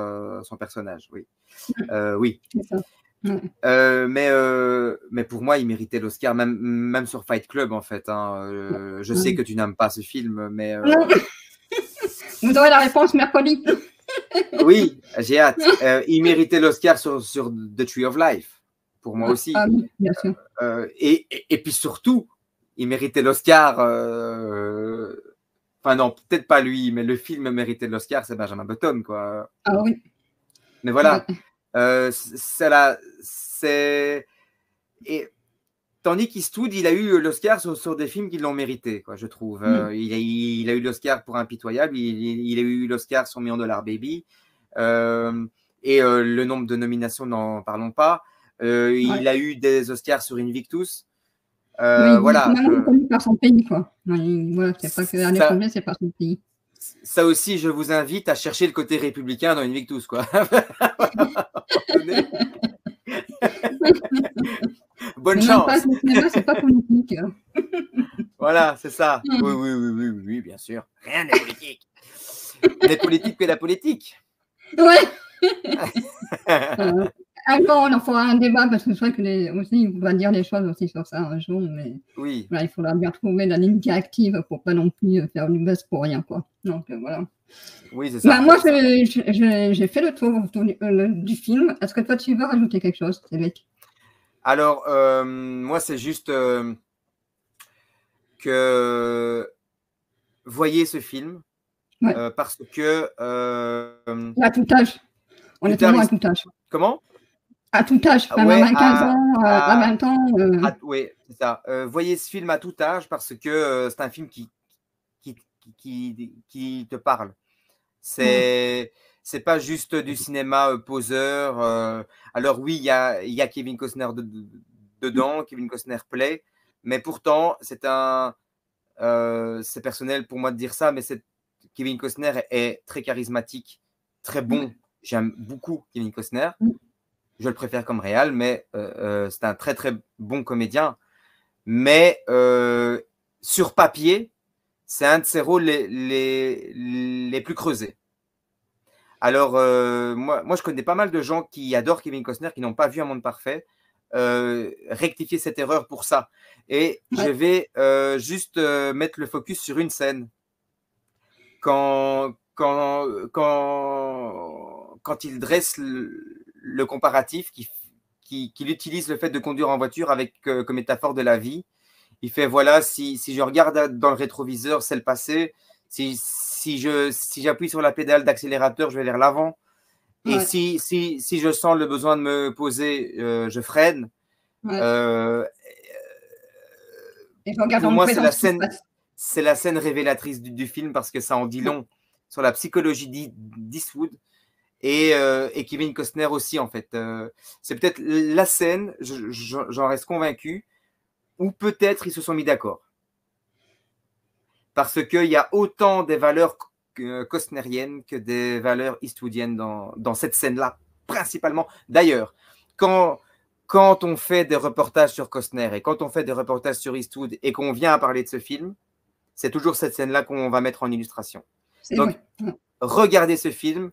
son personnage, oui. Oui. C'est ça. Mais pour moi, il méritait l'Oscar, même sur Fight Club, en fait. Hein. Je sais que tu n'aimes pas ce film, mais... Vous aurez la réponse mercredi. Oui, j'ai hâte. Il méritait l'Oscar sur The Tree of Life, pour moi aussi. Ah oui, bien sûr. Et puis surtout, il méritait l'Oscar... Enfin non, peut-être pas lui, mais le film méritait l'Oscar, c'est Benjamin Button, quoi. Ah oui. Mais voilà. Ouais. Et tandis qu'Eastwood, il a eu l'Oscar sur des films qui l'ont mérité, quoi, je trouve. Il a eu l'Oscar pour Impitoyable, il a eu l'Oscar sur $1 Million Baby, et le nombre de nominations, n'en parlons pas. Il a eu des Oscars sur Invictus. Voilà. Il est connu par son pays, quoi. Voilà, c'est pas que à l'étranger, c'est par son pays. Ça aussi, je vous invite à chercher le côté républicain dans Invictus, quoi. Bonne chance. Le cinéma, c'est pas politique. Voilà, c'est ça. Oui, bien sûr. Rien n'est politique. N'est politique que la politique. Ouais. Encore, on en fera un débat parce que c'est vrai que aussi, on va dire les choses aussi sur ça un jour, mais oui. Voilà, il faudra bien trouver la ligne directive pour pas non plus faire du buzz pour rien, quoi. Donc voilà. Oui, c'est ça. Bah, moi, j'ai fait le tour du film. Est-ce que toi, tu veux rajouter quelque chose, Cédric? Alors, moi, c'est juste que voyez ce film parce que à tout âge. On est vraiment à tout âge. Comment? À tout âge, même à 15 ans, à 20 ans. Oui, c'est ça. Voyez ce film à tout âge parce que c'est un film qui te parle. C'est pas juste du cinéma poseur. Alors oui, il y a Kevin Costner dedans, Kevin Costner plaît, mais pourtant c'est personnel pour moi de dire ça, mais Kevin Costner est très charismatique, très bon. J'aime beaucoup Kevin Costner. Je le préfère comme réal, mais c'est un très très bon comédien. Mais sur papier, c'est un de ses rôles les plus creusés. Alors, moi, je connais pas mal de gens qui adorent Kevin Costner, qui n'ont pas vu Un Monde Parfait, rectifier cette erreur pour ça. Et je vais juste mettre le focus sur une scène. Quand quand il dresse le comparatif, qu'il utilise le fait de conduire en voiture avec comme métaphore de la vie. Il fait, voilà, si je regarde dans le rétroviseur, c'est le passé. Si j'appuie sur la pédale d'accélérateur, je vais vers l'avant. Et Ouais. si je sens le besoin de me poser, je freine. Ouais. Et je regarde Pour dans le moi, présent ce qui se passe. c'est la scène révélatrice du film parce que ça en dit long sur la psychologie d'Eastwood et Kevin Costner aussi, en fait. C'est peut-être la scène, j'en reste convaincu, où peut-être ils se sont mis d'accord. Parce qu'il y a autant des valeurs costneriennes que des valeurs eastwoodiennes dans cette scène-là, principalement. D'ailleurs, quand on fait des reportages sur Costner et quand on fait des reportages sur Eastwood et qu'on vient à parler de ce film, c'est toujours cette scène-là qu'on va mettre en illustration. Donc, regardez ce film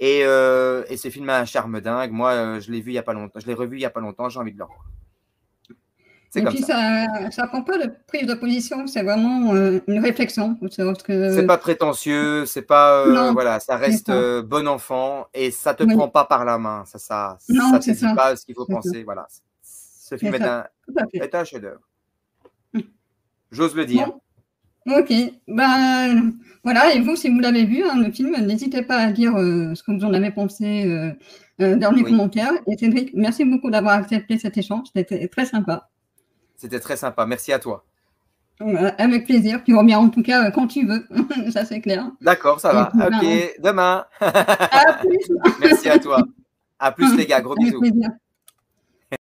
et ce film a un charme dingue. Moi, je l'ai vu il y a pas longtemps. Je l'ai revu il y a pas longtemps. J'ai envie de le revoir. Et puis ça prend pas de prise de position, c'est vraiment une réflexion. C'est pas prétentieux, c'est pas voilà, ça reste bon enfant et ça te prend pas par la main. Ça te dit pas ce qu'il faut penser. Voilà, ce film est un chef-d'œuvre. J'ose le dire. Bon. Ok, ben voilà. Et vous, si vous l'avez vu, le film, n'hésitez pas à dire ce que vous en avez pensé dans les commentaires. Et Cédric, merci beaucoup d'avoir accepté cet échange. C'était très sympa. C'était très sympa. Merci à toi. Avec plaisir. Tu reviens en tout cas quand tu veux. Ça, c'est clair. D'accord, ça va. Ok, demain. À plus. Merci à toi. À plus, les gars. Gros bisous. Plaisir.